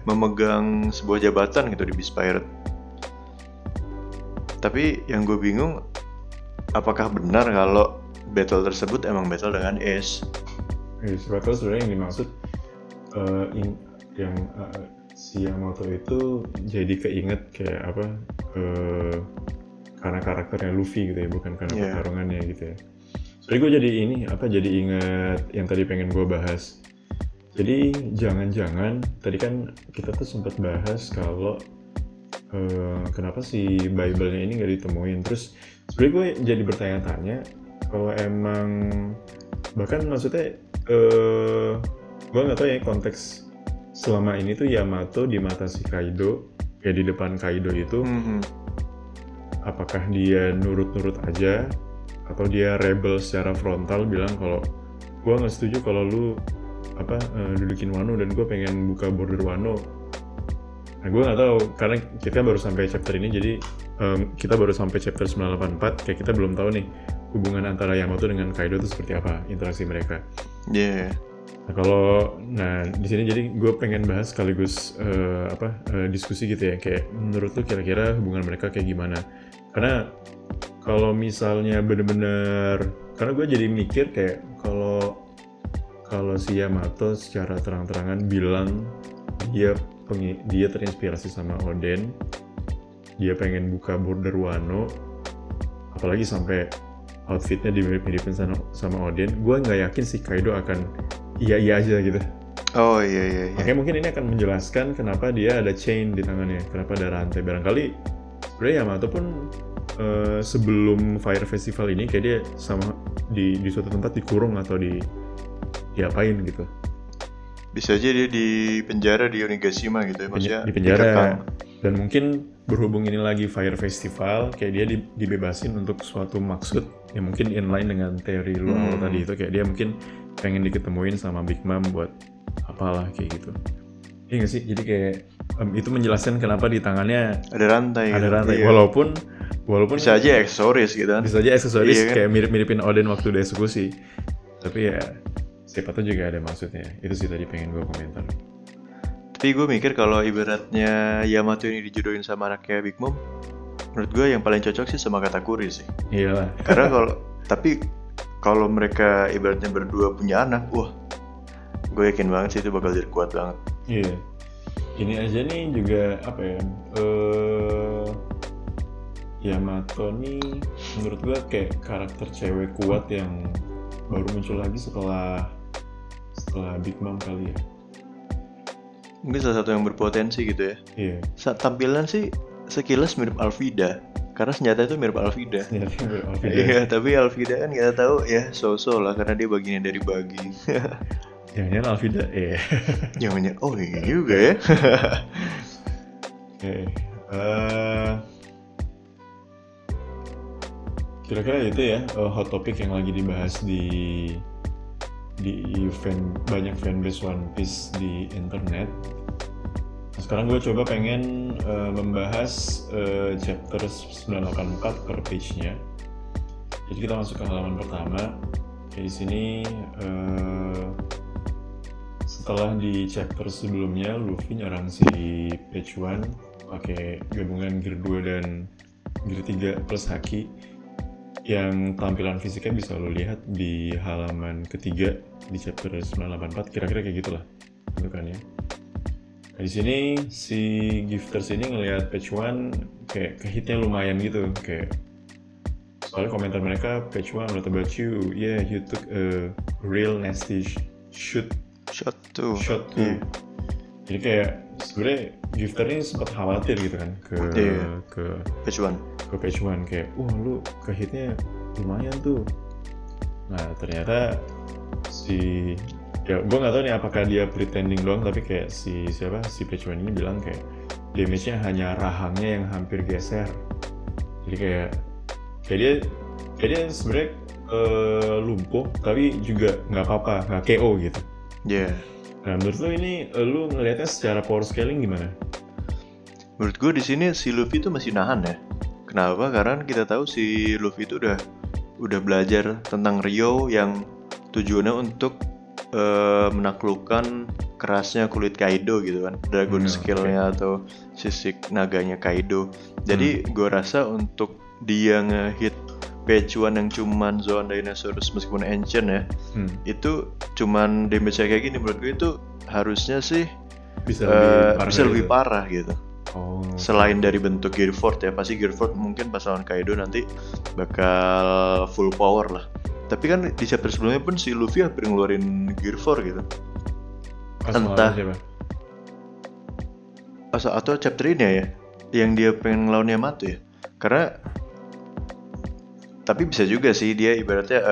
memegang sebuah jabatan gitu di Beast Pirate. Tapi yang gue bingung, apakah benar kalau battle tersebut emang battle dengan Ace? Battle sebenarnya yang dimaksud si Yamato itu jadi keinget kayak apa karena karakternya Luffy gitu ya, bukan karena pertarungannya gitu ya. Jadi gue jadi inget yang tadi pengen gue bahas. Jadi jangan-jangan tadi kan kita tuh sempat bahas kalau kenapa si Bible-nya ini nggak ditemuin. Terus sebenarnya gue jadi bertanya-tanya kalau emang bahkan maksudnya gue nggak tahu ya konteks selama ini tuh Yamato di mata si Kaido ya di depan Kaido itu apakah dia nurut-nurut aja atau dia rebel secara frontal bilang kalau gue nggak setuju kalau lu dudukin Wano dan gue pengen buka border Wano. Nah gue nggak tahu karena kita baru sampai chapter ini, jadi kita baru sampai chapter 984, kayak kita belum tahu nih hubungan antara Yamato dengan Kaido itu seperti apa interaksi mereka. Nah di sini jadi gue pengen bahas sekaligus diskusi gitu ya, kayak menurut lu kira-kira hubungan mereka kayak gimana? Karena kalau misalnya bener-bener, karena gue jadi mikir kayak kalau si Yamato secara terang-terangan bilang dia terinspirasi sama Oden, dia pengen buka border Wano, apalagi sampai outfitnya dimirip-miripin sama Oden, gue nggak yakin si Kaido akan iya aja gitu. Oh iya. Makanya mungkin ini akan menjelaskan kenapa dia ada chain di tangannya, kenapa ada rantai. Barangkali sebenarnya Yamato pun sebelum Fire Festival ini kayak dia sama di suatu tempat dikurung atau diapain gitu. Bisa aja dia di penjara di Onigashima gitu ya, maksudnya Di penjara. dikekang. Dan mungkin berhubung ini lagi Fire Festival, kayak dia dibebasin untuk suatu maksud yang mungkin inline dengan teori lu awal tadi itu, kayak dia mungkin pengen diketemuin sama Big Mom buat apalah kayak gitu. Iya nggak sih? Jadi kayak itu menjelaskan kenapa di tangannya Ada rantai. ada gitu. rantai. Iya. Walaupun Bisa aja aksesoris gitu kan. bisa aja aksesoris Iya kan? kayak mirip-miripin Odin waktu dieksekusi. Tapi ya siapa tahu juga ada maksudnya. Itu sih tadi pengen gue komentar. Tapi gue mikir kalau ibaratnya Yamato ini dijodohin sama anaknya Big Mom, menurut gue yang paling cocok sih sama Katakuri sih. Iyalah. Karena kalau mereka ibaratnya berdua punya anak, wah, gue yakin banget sih itu bakal jadi kuat banget. Iya. Ini aja nih juga apa ya? Yamato nih menurut gue kayak karakter cewek kuat yang baru muncul lagi setelah Big Mom kali ya. Mungkin salah satu yang berpotensi gitu ya. Iya. Tampilan sih sekilas mirip Alvida, karena senjata itu mirip Alvida. Iya, tapi Alvida kan kita tahu ya so-so lah karena dia bagian dari bagi. Jangan-jangan Alvida, Jangan, oh iya juga ya. Oke. Kira-kira itu ya hot topic yang lagi dibahas di banyak fanbase One Piece di internet. Nah, sekarang gue coba pengen membahas chapter 984 per page-nya. Jadi kita masuk ke halaman pertama. Di sini setelah di chapter sebelumnya Luffy nyerang si Page 1 pakai gabungan Gear 2 dan Gear 3 plus Haki, yang tampilan fisiknya bisa lo lihat di halaman ketiga di chapter 984, kira-kira kayak gitulah bentukannya. Nah, di sini si Gifters ini ngelihat Page 1 kayak kehitnya lumayan gitu, kayak soalnya komentar mereka, Page 1, what about you? Yeah, you took a real nasty shot too. Jadi kayak sebenarnya Gifter ini sempat khawatir gitu kan ke Page 1. Ke Page 1 kayak, lu kehitnya lumayan tuh. Nah ternyata ya gue nggak tahu nih apakah dia pretending doang, tapi kayak si Page 1 ini bilang kayak damage-nya hanya rahangnya yang hampir geser. Jadi kayak dia sebenarnya lumpuh tapi juga nggak apa-apa, nggak KO gitu. Iya. Yeah. Nah, menurut lu ini lu ngelihatnya secara power scaling gimana? Menurut gue di sini si Luffy itu masih nahan ya. Kenapa? Karena kita tahu si Luffy itu udah belajar tentang Rio yang tujuannya untuk menaklukkan kerasnya kulit Kaido gitu kan, Dragon Skill-nya atau sisik naganya Kaido. Jadi gue rasa untuk dia ngehit Page 1 yang cuman Zoan Dinosaurus meskipun ancient ya, itu cuman damage kayak gini, menurut gue itu harusnya sih bisa lebih parah gitu. Selain dari bentuk Gear Force ya, pasti Gear Force mungkin pas lawan Kaido nanti bakal full power lah. Tapi kan di chapter sebelumnya pun si Luffy hampir ngeluarin Gear Force gitu. Entah atau chapter ini ya, yang dia pengen ngelawan Yamato ya. Karena tapi bisa juga sih dia ibaratnya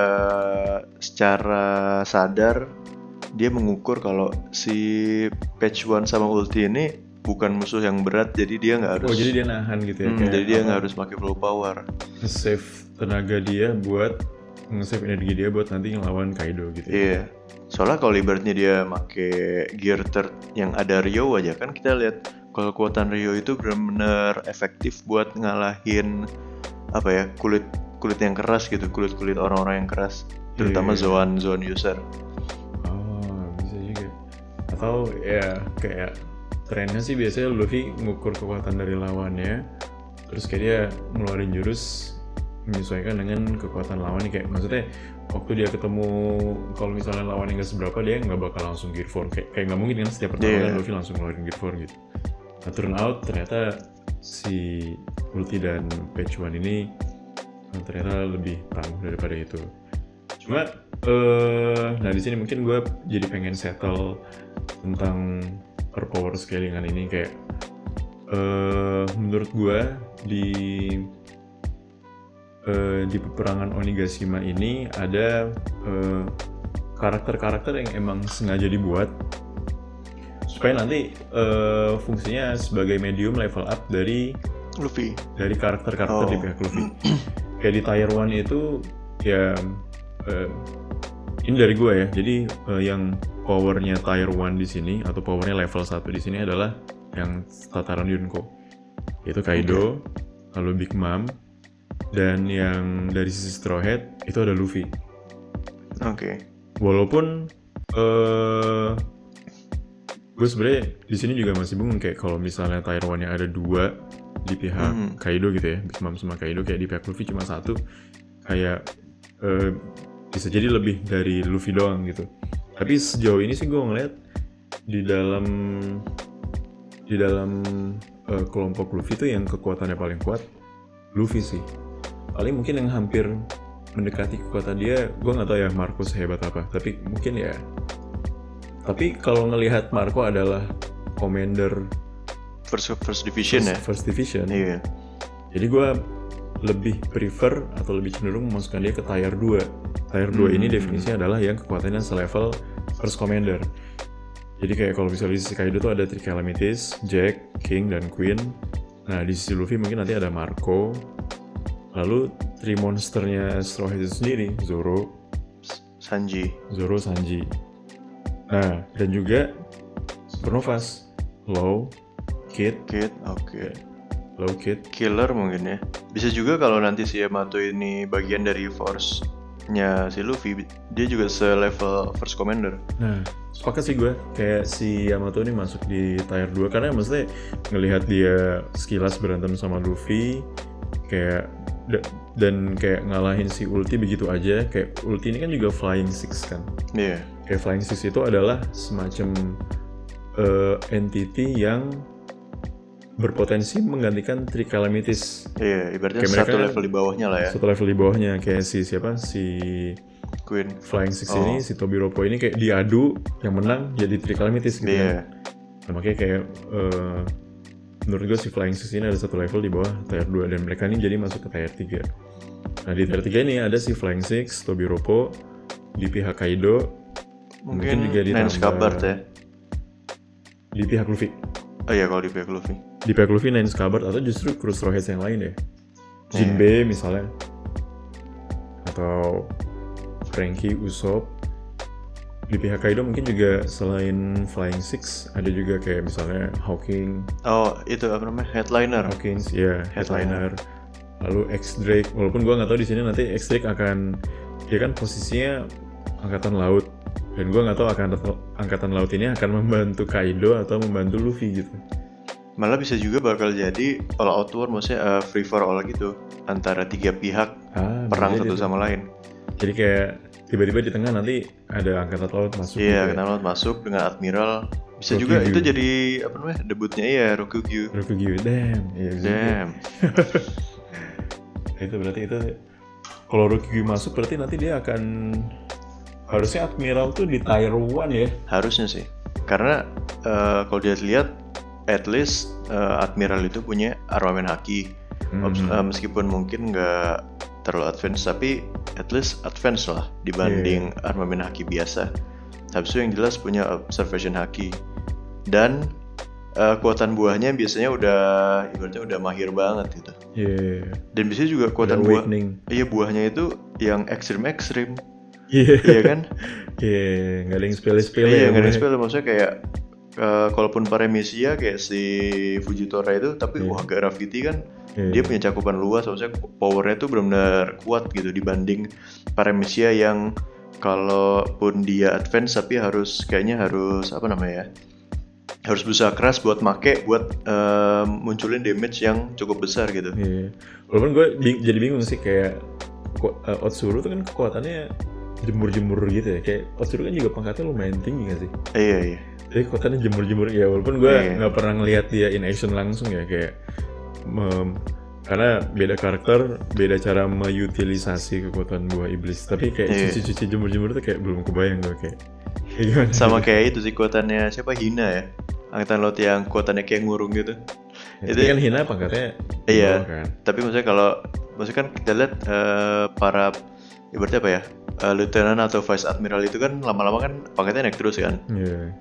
secara sadar dia mengukur kalau si Page 1 sama ulti ini bukan musuh yang berat, jadi dia nggak harus. Jadi dia nahan gitu ya. Jadi dia nggak harus pakai full power. Save tenaga dia nge-save energi dia buat nanti ngelawan Kaido gitu. Iya. Soalnya kalau ibaratnya dia pakai gear third yang ada Rio aja kan, kita lihat kalau kekuatan Rio itu benar-benar efektif buat ngalahin kulit yang keras gitu, kulit orang-orang yang keras, terutama zone user. Bisa juga. Atau ya kayak trennya sih biasanya Luffy ngukur kekuatan dari lawannya, terus kayak dia ngeluarin jurus menyesuaikan dengan kekuatan lawannya. Kayak maksudnya waktu dia ketemu, kalau misalnya lawannya nggak seberapa, dia nggak bakal langsung Gear 4, kayak nggak mungkin kan setiap pertarungan Luffy langsung ngeluarin Gear 4 gitu. Nah, turn out ternyata si ulti dan Page 1 ini ternyata lebih tangguh daripada itu. Cuma nah di sini mungkin gue jadi pengen settle tentang per power scalingan ini. Kayak menurut gue di peperangan Onigashima ini ada karakter-karakter yang emang sengaja dibuat supaya nanti fungsinya sebagai medium level up dari Luffy. karakter-karakter di pihak Luffy. Kayak di Tier 1 itu ya ini dari gue ya. Jadi yang powernya Tier 1 di sini atau powernya level 1 di sini adalah yang tataran Yonko. Itu Kaido, lalu Big Mom, dan yang dari sisi Straw Hat itu ada Luffy. Oke. Walaupun gue sebenarnya di sini juga masih bingung kayak kalau misalnya Tier 1-nya ada 2 di pihak Kaido gitu ya, Big Mom sama Kaido, kayak di pihak Luffy cuma 1, kayak bisa jadi lebih dari Luffy doang gitu. Tapi sejauh ini sih gue ngeliat di dalam kelompok Luffy tuh yang kekuatannya paling kuat Luffy sih. Paling mungkin yang hampir mendekati kekuatan dia, gue nggak tahu ya Marcus hebat apa, tapi mungkin ya. Tapi kalau ngelihat Marco adalah commander First division ya. First division. Iya. Jadi gue lebih prefer atau lebih cenderung memasukkan dia ke Tier 2. Tier 2 ini definisinya adalah yang kekuatannya selevel First Commander. Jadi kayak kalau misalnya di sisi Kaido tuh ada Three Calamities, Jack, King, dan Queen. Nah di sisi Luffy mungkin nanti ada Marco. Lalu Three monsternya Straw Hat itu sendiri, Zoro, Sanji. Nah dan juga Supernovas, Law, Kid, oke. Law, Kid, Killer mungkin ya. Bisa juga kalau nanti si Yamato ini bagian dari force-nya si Luffy, dia juga se-level First Commander. Nah, sepakat sih gue. Kayak si Yamato ini masuk di Tier 2 karena maksudnya ngelihat dia sekilas berantem sama Luffy kayak dan kayak ngalahin si Ulti begitu aja. Kayak Ulti ini kan juga Flying Six kan. Iya. Kayak Flying Six itu adalah semacam entity yang berpotensi menggantikan Three Calamities. Iya, ibaratnya kayak satu level di bawahnya lah ya. Satu level di bawahnya kayak si Queen Flying Six ini, si Tobiropo ini kayak diadu, yang menang jadi Three Calamities gitu kan. Nah, makanya kayak menurut gue si Flying Six ini ada satu level di bawah Tier 2 dan mereka ini jadi masuk ke Tier 3. Nah di Tier 3 ini ada si Flying Six, Tobiropo, di pihak Kaido, mungkin juga ditambah Nine Scabbard ya. Di pihak Luffy. Oh iya kalau di pihak Luffy. Di pihak Luffy Nine Scabbard atau justru Crew Straw Hats yang lain ya. Jinbei misalnya. Atau Franky, Usopp. Di pihak Kaido mungkin juga selain Flying Six ada juga kayak misalnya Hawking. Oh itu apa namanya? Headliner. Hawkins ya, Headliner. Lalu X-Drake. Walaupun gue nggak tahu di sini nanti X-Drake akan, dia kan posisinya angkatan laut. Dan gue nggak tahu angkatan laut ini akan membantu Kaido atau membantu Luffy gitu. Malah bisa juga bakal jadi all out war, maksudnya free for all gitu antara 3 pihak perang satu sama lain. Jadi kayak tiba-tiba di tengah nanti ada angkatan laut masuk. Iya, angkatan laut masuk dengan admiral. Bisa Rokugyu juga itu jadi apa namanya debutnya Rokugyu. Damn. Itu berarti itu kalau Rokugyu masuk berarti nanti dia akan harusnya admiral tuh di Tier 1 ya. Harusnya sih. Karena kalau dia lihat at least admiral itu punya armamen haki. Meskipun mungkin nggak terlalu advance, tapi at least advance lah dibanding armamen haki biasa. Habis itu yang jelas punya observation haki. Dan kekuatan buahnya biasanya ibaratnya udah mahir banget gitu. Dan biasanya juga kekuatan buahnya itu yang ekstrim. Iya kan? Nggak ada yang sepele-sepele. Iya, nggak ada yang sepele. Maksudnya kayak kalaupun Paramecia kayak si Fujitora itu, tapi Gravity kan dia punya cakupan luas, maksudnya powernya tuh benar-benar kuat gitu dibanding Paramecia yang kalaupun dia advance tapi harus harus berusaha keras buat munculin damage yang cukup besar gitu. Walaupun gue jadi bingung sih kayak Otsuru tuh kan kekuatannya jemur-jemur gitu ya, kayak Otsuru kan juga pangkatnya lumayan tinggi gak sih? Iya. Jadi kekuatannya jemur-jemur ya, walaupun gue nggak pernah ngelihat dia in action langsung ya, kayak karena beda karakter, beda cara mengutilisasi kekuatan buah iblis. Tapi kayak cuci-cuci jemur-jemur tuh kayak belum kebayang gue kayak gimana. Sama kayak itu sih kekuatannya siapa, Hina ya, angkatan laut yang kekuatannya kayak ngurung gitu. Itu kan Hina pangkatnya. Iya. Kan? Tapi maksudnya kan kita lihat para ibaratnya apa ya, lieutenant atau vice admiral itu kan lama-lama kan pangkatnya naik terus kan. Iya.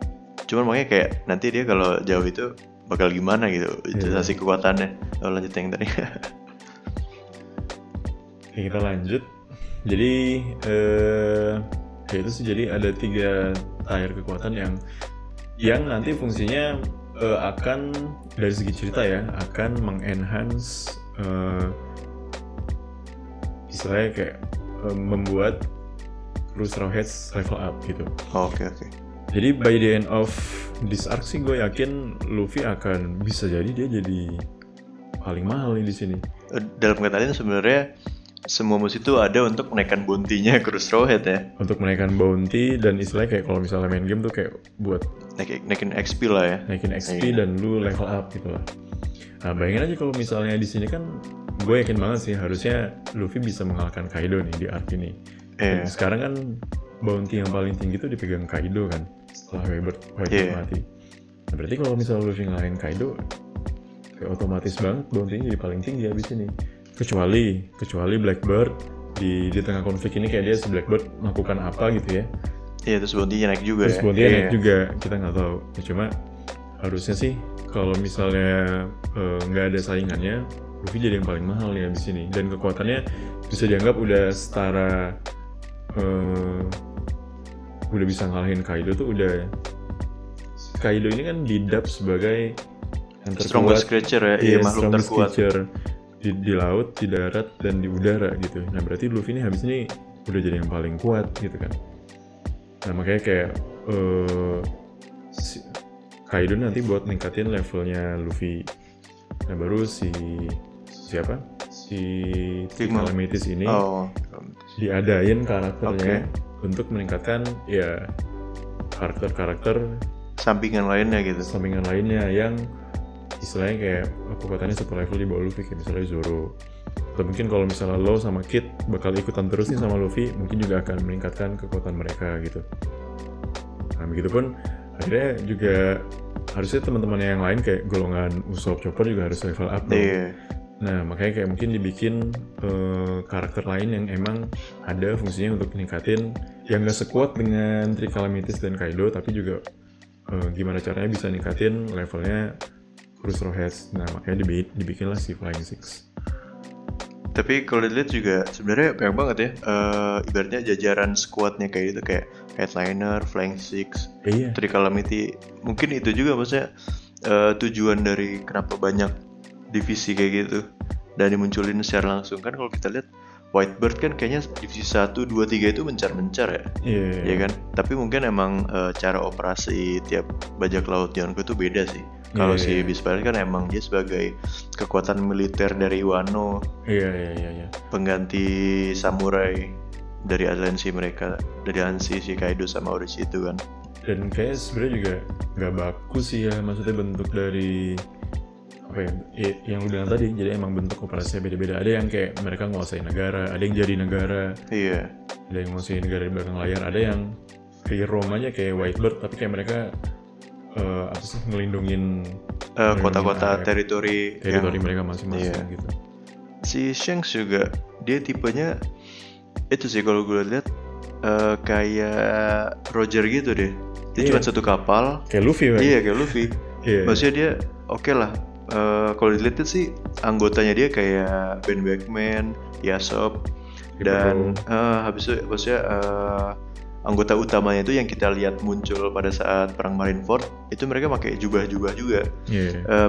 Cuman makanya kayak nanti dia kalau jauh itu bakal gimana gitu utilisasi kekuatannya. Lanjut yang tadi. Oke, kita lanjut. Jadi itu sih, jadi ada 3 tier kekuatan yang nanti fungsinya akan dari segi cerita ya akan mengenhance istilahnya kayak membuat Crew Straw Hats level up gitu. Oke. Jadi by the end of this arc sih gue yakin Luffy akan bisa jadi dia jadi paling mahal nih di sini. Dalam kata lain sebenarnya semua musuh itu ada untuk menaikkan bounty-nya Crew Straw Hat ya. Untuk menaikkan bounty dan istilahnya kayak kalau misalnya main game tuh kayak buat naikin XP lah ya. Naikin XP dan lu level up gitu lah. Nah bayangin aja kalau misalnya di sini kan gue yakin banget sih harusnya Luffy bisa mengalahkan Kaido nih di arc ini. Sekarang kan bounty yang paling tinggi tuh dipegang Kaido kan setelah Whitebird mati. Nah, berarti kalau misalnya Luffy ngalahin Kaido kayak otomatis banget bounty-nya jadi paling tinggi habis ini. Kecuali Blackbird di tengah konflik ini kayak dia si Blackbird melakukan apa gitu ya. Iya, terus bounty-nya naik juga. Terus bounty-nya naik juga, kita nggak tahu. Cuma harusnya sih kalau misalnya nggak ada saingannya, Luffy jadi yang paling mahal nih abis ini. Dan kekuatannya bisa dianggap udah setara, udah bisa ngalahin Kaido tuh udah. Kaido ini kan didap sebagai yang terkuat, strongest creature ya, makhluk terkuat di laut, di darat, dan di udara gitu. Nah berarti Luffy ini habis ini udah jadi yang paling kuat gitu kan. Nah makanya kayak Kaido nanti buat ningkatin levelnya Luffy. Nah baru si Calamities ini diadain karakternya untuk meningkatkan ya karakter sampingan lainnya gitu. Sampingan lainnya yang istilahnya kayak kekuatannya super level di bawah Luffy, kayak misalnya Zoro. Atau mungkin kalau misalnya lo sama Kid bakal ikutan terus nih sama Luffy, mungkin juga akan meningkatkan kekuatan mereka gitu. Nah begitupun akhirnya juga harusnya teman-teman yang lain kayak golongan Usopp, Chopper juga harus level up dong. Nah makanya kayak mungkin dibikin karakter lain yang emang ada fungsinya untuk meningkatin, yang gak sekuat dengan Three Calamities dan Kaido, tapi juga gimana caranya bisa ningkatin levelnya Crew Straw Hats. Nah makanya dibikinlah si Flying Six. Tapi kalau dilihat juga sebenarnya banyak banget ya, ibaratnya jajaran squadnya kayak gitu, kayak Headliner, Flying Six, Three Calamity. Mungkin itu juga maksudnya tujuan dari kenapa banyak divisi kayak gitu dan dimunculin secara langsung. Kan kalau kita lihat Whitebird kan kayaknya divisi 1, 2, 3 itu mencar-mencar ya. Ya kan? Tapi mungkin emang cara operasi tiap bajak laut Yonko itu beda sih. Kalau si Beast Pirate kan emang dia sebagai kekuatan militer dari Wano. Pengganti samurai dari aliansi mereka, dari aliansi si Kaido sama Orochi itu kan. Dan kayak sebenarnya juga nggak bagus sih ya, maksudnya bentuk dari apa ya, yang lu bilang tadi. Jadi emang bentuk operasinya beda-beda. Ada yang kayak mereka nguasain negara, ada yang jadi negara. Ada yang nguasain negara di belakang layar, ada yang kayak Romanya kayak Whitebird, tapi kayak mereka ngelindungin kota-kota teritori mereka masing-masing gitu. Si Shanks juga dia tipenya itu sih kalau gue lihat kayak Roger gitu deh. Dia cuma satu kapal. Kayak Luffy kan? Iya kayak Luffy. Maksudnya dia oke lah. Kalau dilihat sih anggotanya dia kayak Ben Beckman, Yasop, dan habis itu maksudnya anggota utamanya itu yang kita lihat muncul pada saat perang Marineford itu mereka pakai jubah-jubah juga,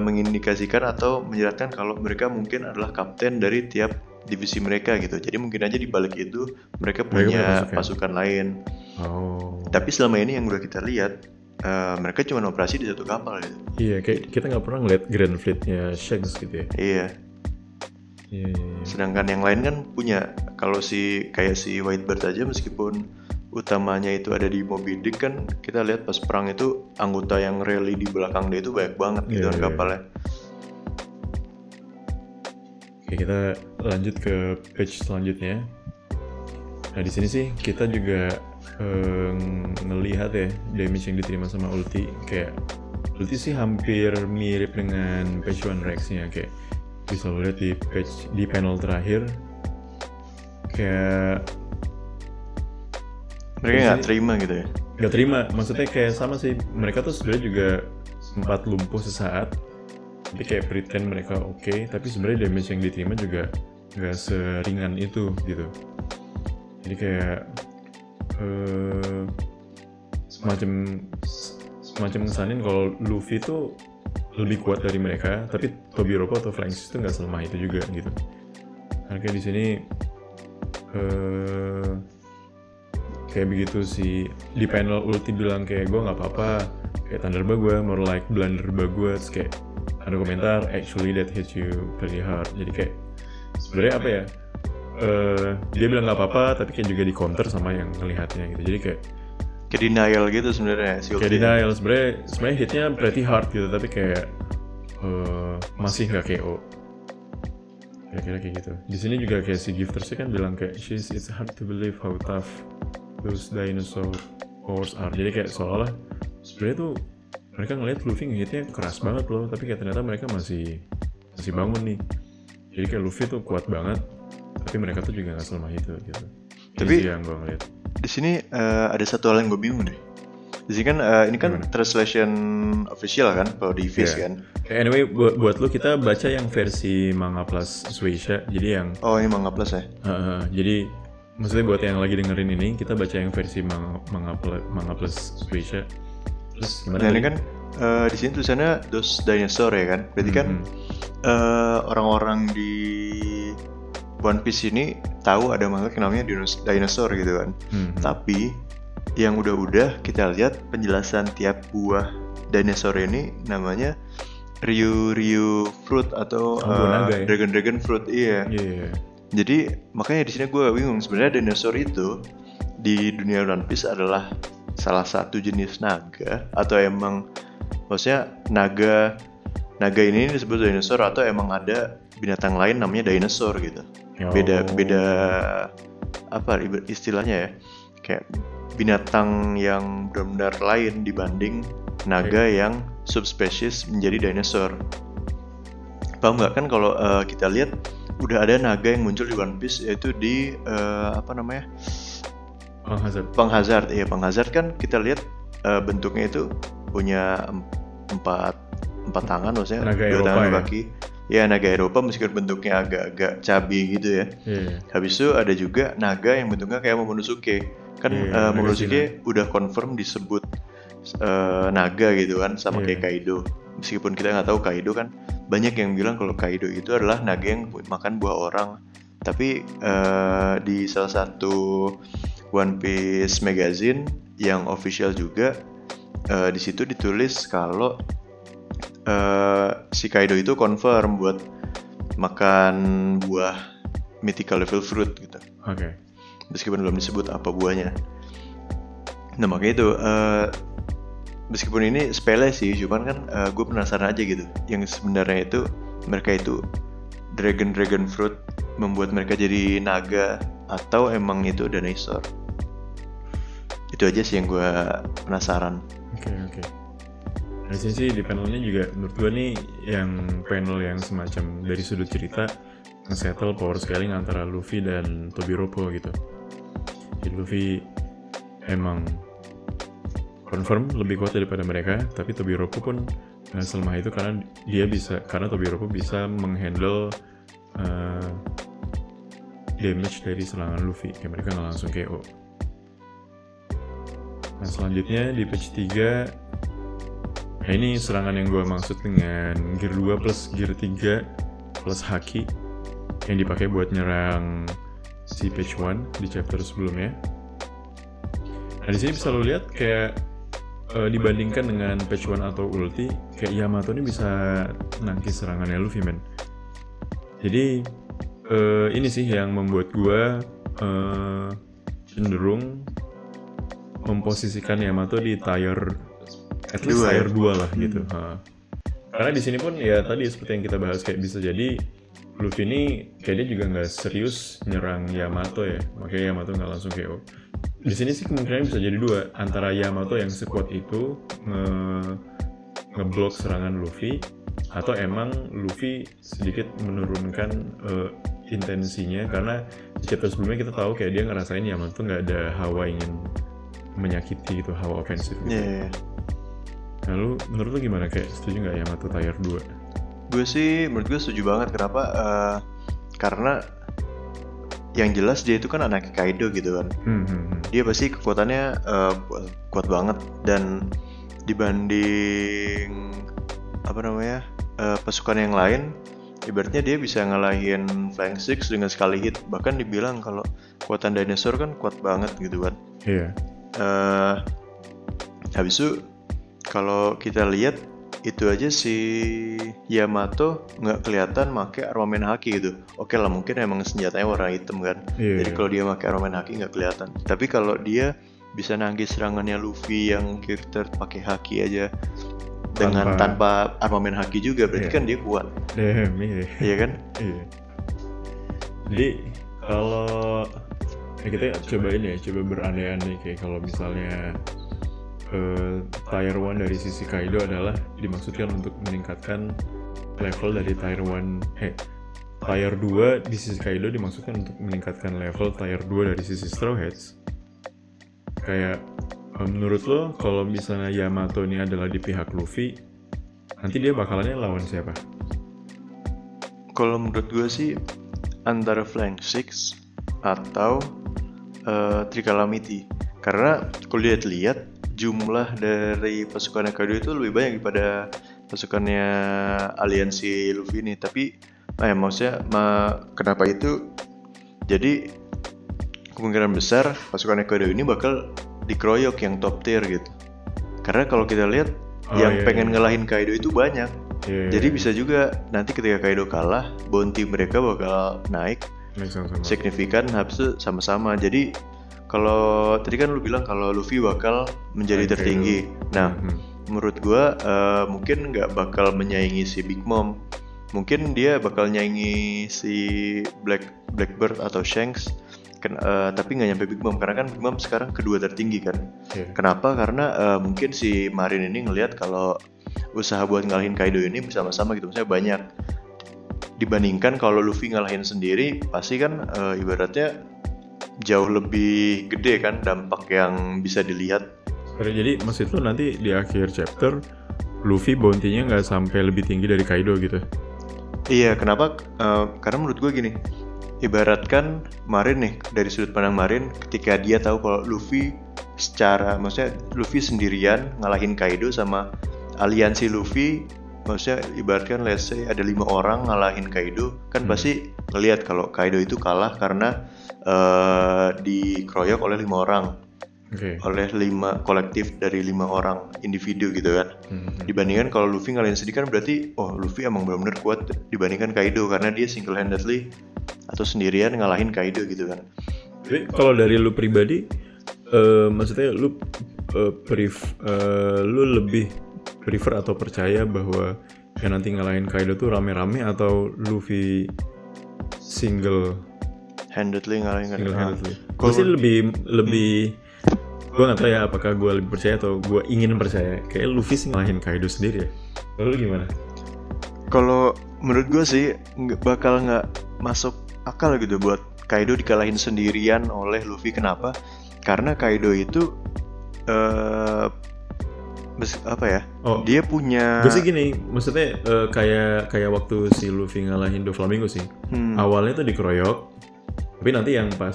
mengindikasikan atau menjelaskan kalau mereka mungkin adalah kapten dari tiap divisi mereka gitu. Jadi mungkin aja di balik itu mereka punya pasukan lain. Tapi selama ini yang udah kita lihat mereka cuma operasi di satu kapal gitu. Iya, kayak kita nggak pernah ngeliat Grand Fleet-nya Shanks gitu ya. Iya. Sedangkan yang lain kan punya. Kalau kayak si Whitebird aja meskipun utamanya itu ada di Moby Dick kan, kita lihat pas perang itu anggota yang rally di belakang dia itu banyak banget gitu kan kapalnya. Oke, kita lanjut ke page selanjutnya. Nah di sini sih kita juga ngelihat ya damage yang diterima sama ulti. Kayak ulti sih hampir mirip dengan page 1 Rex-nya, kayak bisa lo lihat di panel terakhir kayak Mereka nggak terima gitu ya? Nggak terima, maksudnya kayak sama sih. Mereka tuh sebenarnya juga sempat lumpuh sesaat, tapi kayak pretend mereka oke, tapi sebenarnya damage yang diterima juga nggak seringan itu gitu. Jadi kayak semacam ngesanin kalau Luffy tuh lebih kuat dari mereka, tapi Tobiropo atau Flying Six itu nggak selemah itu juga gitu. Karena kayak di sini kayak begitu sih, di panel ulti bilang kayak gue nggak apa-apa, kayak Thunderba gue more like Blunderba gue, terus kayak ada komentar actually that hits you pretty hard. Jadi kayak sebenarnya apa ya, dia bilang nggak apa-apa tapi kayak juga di counter sama yang ngelihatnya gitu. Jadi kayak denial gitu sebenarnya si kayak denial, sebenarnya hitnya pretty hard gitu, tapi kayak masih nggak KO. Kira-kira kayak gitu. Di sini juga kayak si Gifters kan bilang kayak it's hard to believe how tough those dinosaur powers are. Jadi kayak seolah-olah sebenarnya tuh mereka ngeliat Luffy ngehitnya keras banget loh, tapi kayak ternyata mereka masih bangun nih. Jadi kayak Luffy tuh kuat banget, tapi mereka tuh juga nggak selemah itu gitu. Tapi yang gue ngeliat di sini ada satu hal yang gue bingung deh. Di sini kan ini kan translation official kan kalau di Viz kan. Anyway, buat lu kita baca yang versi manga plus Shueisha. Jadi yang ini manga plus ya. Jadi maksudnya buat yang lagi dengerin ini, kita baca yang versi manga plus Shueisha. Terus gimana? Nah, ini kan di sini tulisannya those dinosaur ya kan. Berarti kan orang-orang di One Piece ini tahu ada makhluk yang namanya dinosaur gitu kan. Tapi yang udah kita lihat penjelasan tiap buah dinosaur ini namanya Ryu fruit atau dragon fruit. Iya. Jadi makanya di sini gue bingung, sebenarnya dinosaur itu di dunia One Piece adalah salah satu jenis naga atau emang maksudnya naga ini disebut dinosaur atau emang ada binatang lain namanya dinosaur gitu. Beda apa istilahnya ya, kayak binatang yang benar-benar lain dibanding naga yang subspesies menjadi dinosaur. Paham nggak kan kalau kita lihat udah ada naga yang muncul di One Piece, yaitu di apa namanya, Panghazard. Iya, Panghazard kan kita lihat bentuknya itu punya empat tangan, maksudnya naga 2 tangan 2 ya? kaki. Ya, naga Eropa meskipun bentuknya agak-agak cabi gitu ya. Habis itu ada juga naga yang bentuknya kayak Momonosuke. Kan Momonosuke udah confirm disebut naga gitu kan, sama kayak Kaido. Meskipun kita nggak tahu Kaido, kan banyak yang bilang kalau Kaido itu adalah naga yang makan buah orang. Tapi di salah satu One Piece magazine yang official juga, di situ ditulis kalau si Kaido itu confirm buat makan buah mythical level fruit gitu. Meskipun belum disebut apa buahnya. Nah makanya itu meskipun ini sepele sih, cuman kan gue penasaran aja gitu. Yang sebenarnya itu mereka itu dragon fruit membuat mereka jadi naga atau emang itu dinosaur. Itu aja sih yang gue penasaran. Oke. Di sini sih di panelnya juga menurut gue nih yang panel yang semacam dari sudut cerita nge-settle power scaling antara Luffy dan Tobiropo gitu. Jadi Luffy emang confirm lebih kuat daripada mereka, tapi Tobiropo pun nggak selemah itu karena Tobiropo bisa menghandle damage dari serangan Luffy, kayak mereka nggak langsung KO. Nah selanjutnya di patch 3, nah ini serangan yang gue maksud dengan gear 2 plus gear 3 plus haki yang dipakai buat nyerang si patch 1 di chapter sebelumnya. Nah di sini bisa lo lihat kayak dibandingkan dengan patch 1 atau ulti, kayak Yamato ini bisa nangkis serangannya Luffy men. Jadi ini sih yang membuat gue cenderung memposisikan Yamato di tier at least tier 2 lah gitu. Karena di sini pun ya tadi seperti yang kita bahas, kayak bisa jadi Luffy ini kayak dia juga nggak serius nyerang Yamato ya, makanya Yamato nggak langsung KO. Di sini sih kemungkinan bisa jadi 2, antara Yamato yang sekuat itu ngeblok serangan Luffy, atau emang Luffy sedikit menurunkan intensinya, karena di chapter sebelumnya kita tahu kayak dia ngerasain Yamato nggak ada hawa ingin menyakiti gitu, hawa ofensif gitu. Iya. Nah, menurut lu gimana, kayak setuju nggak Yamato tier 2? Menurut gue setuju banget. Kenapa? Karena yang jelas dia itu kan anaknya Kaido gitu kan. Dia pasti kekuatannya kuat banget, dan dibanding pasukan yang lain, ibaratnya dia bisa ngalahin Flying Six dengan sekali hit. Bahkan dibilang kalau kekuatan dinosaur kan kuat banget gitu kan. Iya. Habis itu kalau kita lihat itu aja si Yamato nggak kelihatan pakai armamen haki gitu. Oke lah, mungkin emang senjatanya warna hitam kan. Jadi kalau dia pakai armamen haki nggak kelihatan. Tapi kalau dia bisa nangkis serangannya Luffy yang Gear pakai haki aja tanpa armamen haki juga, berarti kan dia kuat. Iya kan? Iya. Jadi kalau kita coba berandai-andai kayak kalau misalnya tier 1 dari sisi Kaido adalah dimaksudkan untuk meningkatkan level dari tier 2 di sisi Kaido dimaksudkan untuk meningkatkan level tier 2 dari sisi Straw Hats. Kayak menurut lo kalau misalnya Yamato ini adalah di pihak Luffy, nanti dia bakalannya lawan siapa? Kalau menurut gue sih antara Flying Six atau Three Calamity. Karena kalau lihat jumlah dari pasukannya Kaido itu lebih banyak daripada pasukannya aliansi Luffy ini. Tapi maksudnya kenapa itu? Jadi kemungkinan besar pasukannya Kaido ini bakal dikeroyok yang top tier gitu. Karena kalau kita lihat pengen ngalahin Kaido itu banyak. Jadi bisa juga nanti ketika Kaido kalah, bounty mereka bakal naik signifikan, habis itu sama-sama. Jadi kalau tadi kan lu bilang kalau Luffy bakal menjadi tertinggi. Nah, menurut gua mungkin nggak bakal menyaingi si Big Mom. Mungkin dia bakal nyaingi si Blackbird atau Shanks. Tapi nggak nyampe Big Mom, karena kan Big Mom sekarang kedua tertinggi kan. Kenapa? Karena mungkin si Marin ini ngelihat kalau usaha buat ngalahin Kaido ini bersama-sama gitu, misalnya banyak. Dibandingkan kalau Luffy ngalahin sendiri, pasti kan ibaratnya jauh lebih gede kan dampak yang bisa dilihat. Jadi maksud lu nanti di akhir chapter Luffy bounty-nya nggak sampai lebih tinggi dari Kaido gitu? Iya, kenapa? Karena menurut gue gini, ibaratkan Marin nih, dari sudut pandang Marin, ketika dia tahu kalau Luffy maksudnya Luffy sendirian ngalahin Kaido sama aliansi Luffy, maksudnya ibaratkan let's say ada 5 orang ngalahin Kaido, kan pasti ngelihat kalau Kaido itu kalah karena dikeroyok oleh 5 orang. Oleh 5 kolektif dari 5 orang individu gitu kan. Dibandingkan kalau Luffy ngalahin sendiri kan berarti Luffy emang benar-benar kuat dibandingkan Kaido, karena dia single handedly atau sendirian ngalahin Kaido gitu kan. Jadi kalau dari lu pribadi, maksudnya lu lu lebih prefer atau percaya bahwa yang nanti ngalahin Kaido tuh rame-rame atau Luffy single handedly ngalahin Kaido? Gue sih lebih gue nggak tahu ya apakah gue lebih percaya atau gue ingin percaya kayak Luffy sih ngalahin Kaido sendiri ya. Lalu gimana? Kalau menurut gue sih bakal nggak masuk akal gitu buat Kaido dikalahin sendirian oleh Luffy. Kenapa? Karena Kaido itu dia punya. Gue sih gini, maksudnya kayak waktu si Luffy ngalahin Doflamingo sih. Awalnya tuh dikeroyok, tapi nanti yang pas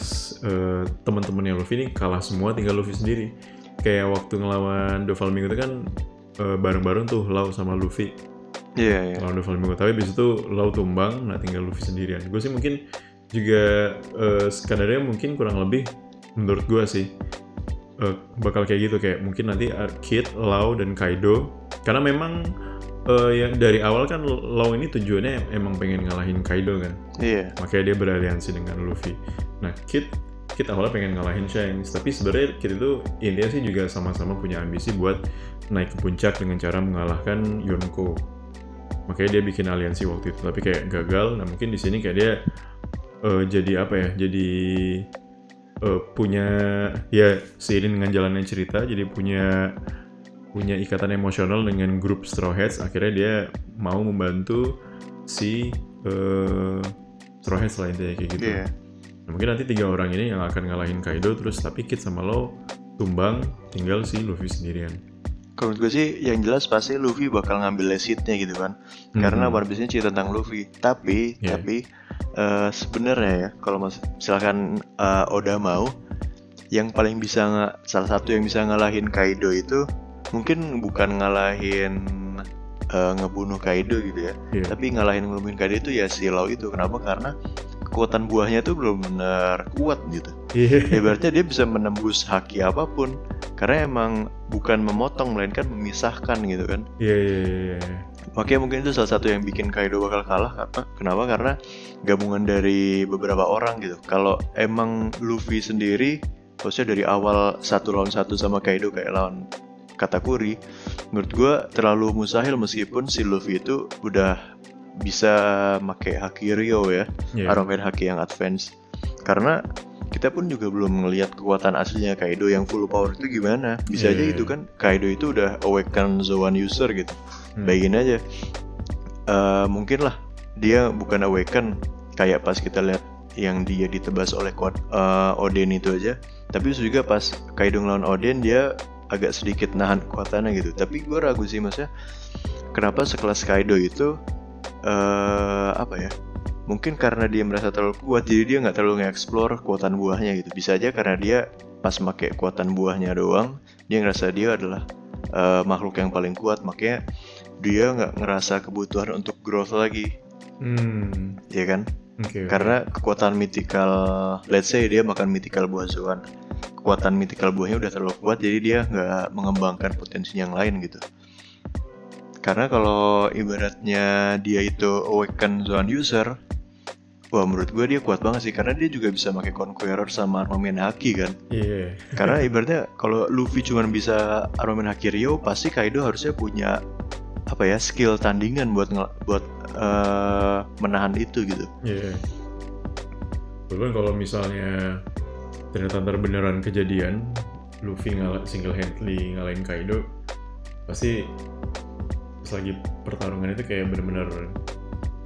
teman-temannya Luffy ini kalah semua, tinggal Luffy sendiri. Kayak waktu ngelawan Doflamingo itu kan bareng-bareng tuh Lau sama Luffy. Iya. Lawan Doflamingo, tapi abis itu Lau tumbang, nah tinggal Luffy sendirian. Gue sih mungkin juga skenario mungkin kurang lebih menurut gue sih bakal kayak gitu, kayak mungkin nanti Kid, Lau, dan Kaido. Karena memang yang dari awal kan Lau ini tujuannya emang pengen ngalahin Kaido kan. Iya. Makanya dia beraliansi dengan Luffy. Nah, Kid awalnya pengen ngalahin Shanks, tapi sebenarnya Kid itu intinya sih juga sama-sama punya ambisi buat naik ke puncak dengan cara mengalahkan Yonko. Makanya dia bikin aliansi waktu itu, tapi kayak gagal. Nah, mungkin di sini kayak dia jadi apa ya? Jadi punya ya seiring dengan jalannya cerita, jadi punya ikatan emosional dengan grup Straw Hats. Akhirnya dia mau membantu si Straw Hats lah intinya kayak gitu. Iya. Nah, mungkin nanti 3 orang ini yang akan ngalahin Kaido, terus tapi Kid sama Law tumbang, tinggal si Luffy sendirian. Kalau menurut gue sih yang jelas pasti Luffy bakal ngambil lead-nya gitu kan. Karena One Piece ini cerita tentang Luffy. Tapi sebenarnya ya kalau misalkan Oda mau, yang paling bisa salah satu yang bisa ngalahin Kaido itu mungkin bukan ngalahin ngebunuh Kaido gitu ya. Tapi ngalahin Kaido itu ya si Law itu. Kenapa? Karena kekuatan buahnya tuh benar-benar kuat gitu. Ibaratnya dia bisa menembus haki apapun. Karena emang bukan memotong melainkan memisahkan gitu kan. Makanya mungkin itu salah satu yang bikin Kaido bakal kalah. Kenapa? Karena gabungan dari beberapa orang gitu. Kalau emang Luffy sendiri, maksudnya dari awal 1-1 sama Kaido kayak lawan Katakuri, menurut gue terlalu mustahil meskipun si Luffy itu udah bisa pakai haki Ryo ya, Aromen haki yang advance. Karena kita pun juga belum ngelihat kekuatan aslinya Kaido yang full power itu gimana. Bisa aja itu kan Kaido itu udah awaken Zoan user gitu. Bayangin aja, mungkin lah dia bukan awaken kayak pas kita lihat yang dia ditebas oleh Oden itu aja. Tapi juga pas Kaido ngelawan Oden dia agak sedikit nahan kekuatannya gitu. Tapi gue ragu sih maksudnya kenapa sekelas Kaido itu mungkin karena dia merasa terlalu kuat jadi dia nggak terlalu nge-explore kekuatan buahnya gitu. Bisa aja karena dia pas pakai kekuatan buahnya doang dia ngerasa dia adalah makhluk yang paling kuat, makanya dia nggak ngerasa kebutuhan untuk growth lagi. Ya kan? Karena kekuatan mythical, let's say dia makan mythical buah Zoan, kekuatan mythical buahnya udah terlalu kuat jadi dia nggak mengembangkan potensi yang lain gitu. Karena kalau ibaratnya dia itu awaken Zoan user, wah menurut gue dia kuat banget sih. Karena dia juga bisa pakai Conqueror sama Armament Haki kan. Karena ibaratnya kalau Luffy cuma bisa Armament Haki Ryo, pasti Kaido harusnya punya skill tandingan buat menahan itu gitu. Bahkan kalau misalnya ternyata beneran kejadian Luffy single handedly ngalahin Kaido, pasti pas lagi pertarungan itu kayak bener-bener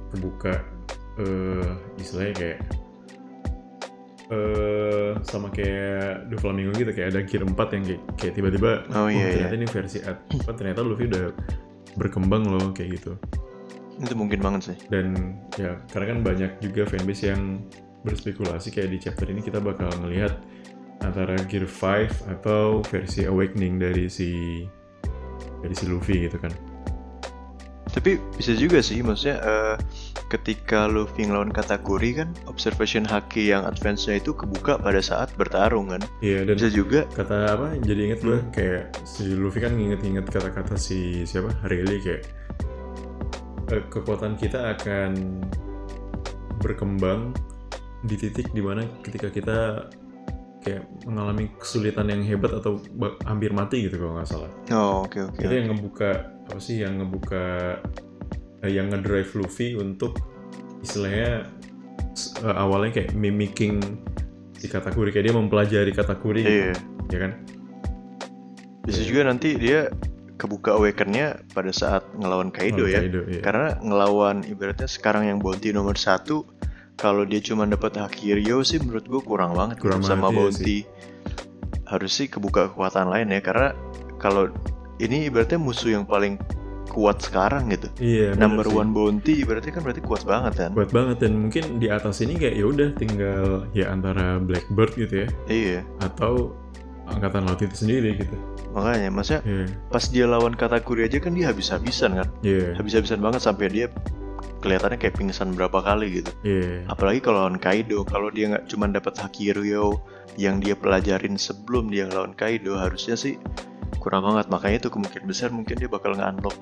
kebuka, istilahnya kayak sama kayak Doflamingo gitu, kayak ada gear 4 yang kayak tiba-tiba ternyata ini versi ternyata Luffy udah berkembang loh kayak gitu. Itu mungkin banget sih. Dan ya karena kan banyak juga fanbase yang berspekulasi kayak di chapter ini kita bakal ngelihat antara gear 5 atau versi awakening dari si Luffy gitu kan. Tapi bisa juga sih, maksudnya ketika Luffy ngelawan Katakuri kan observation haki yang advance-nya itu kebuka pada saat bertarung kan. Dan bisa juga kata jadi inget gue kayak si Luffy kan nginget kata-kata si siapa Rayleigh kayak kekuatan kita akan berkembang di titik dimana ketika kita kayak mengalami kesulitan yang hebat atau hampir mati gitu kalau nggak salah. Oke. Itu yang ngebuka yang ngedrive Luffy untuk istilahnya awalnya kayak mimicking si Katakuri, kayak dia mempelajari Katakuri gitu, ya kan? Bisa juga nanti dia kebuka awaken-nya pada saat ngelawan Kaido ya. Karena ngelawan ibaratnya sekarang yang bounty nomor 1, kalau dia cuma dapat haki Ryo sih menurut gue kurang banget sama bounty. Harus sih kebuka kekuatan lain ya, karena kalau ini ibaratnya musuh yang paling kuat sekarang gitu. Number 1 bounty ibaratnya kan berarti kuat banget kan. Kuat banget, dan mungkin di atas ini kayak ya udah tinggal ya antara Blackbird gitu ya. Atau angkatan laut itu sendiri gitu. Makanya maksudnya pas dia lawan Katakuri aja kan dia habis-habisan kan. Habis-habisan banget sampai dia kelihatannya kayak pingsan berapa kali gitu. Apalagi kalau lawan Kaido, kalau dia nggak cuma dapat haki Ryo yang dia pelajarin sebelum dia ngelawan Kaido, harusnya sih kurang banget. Makanya itu kemungkinan besar mungkin dia bakal nge-unlock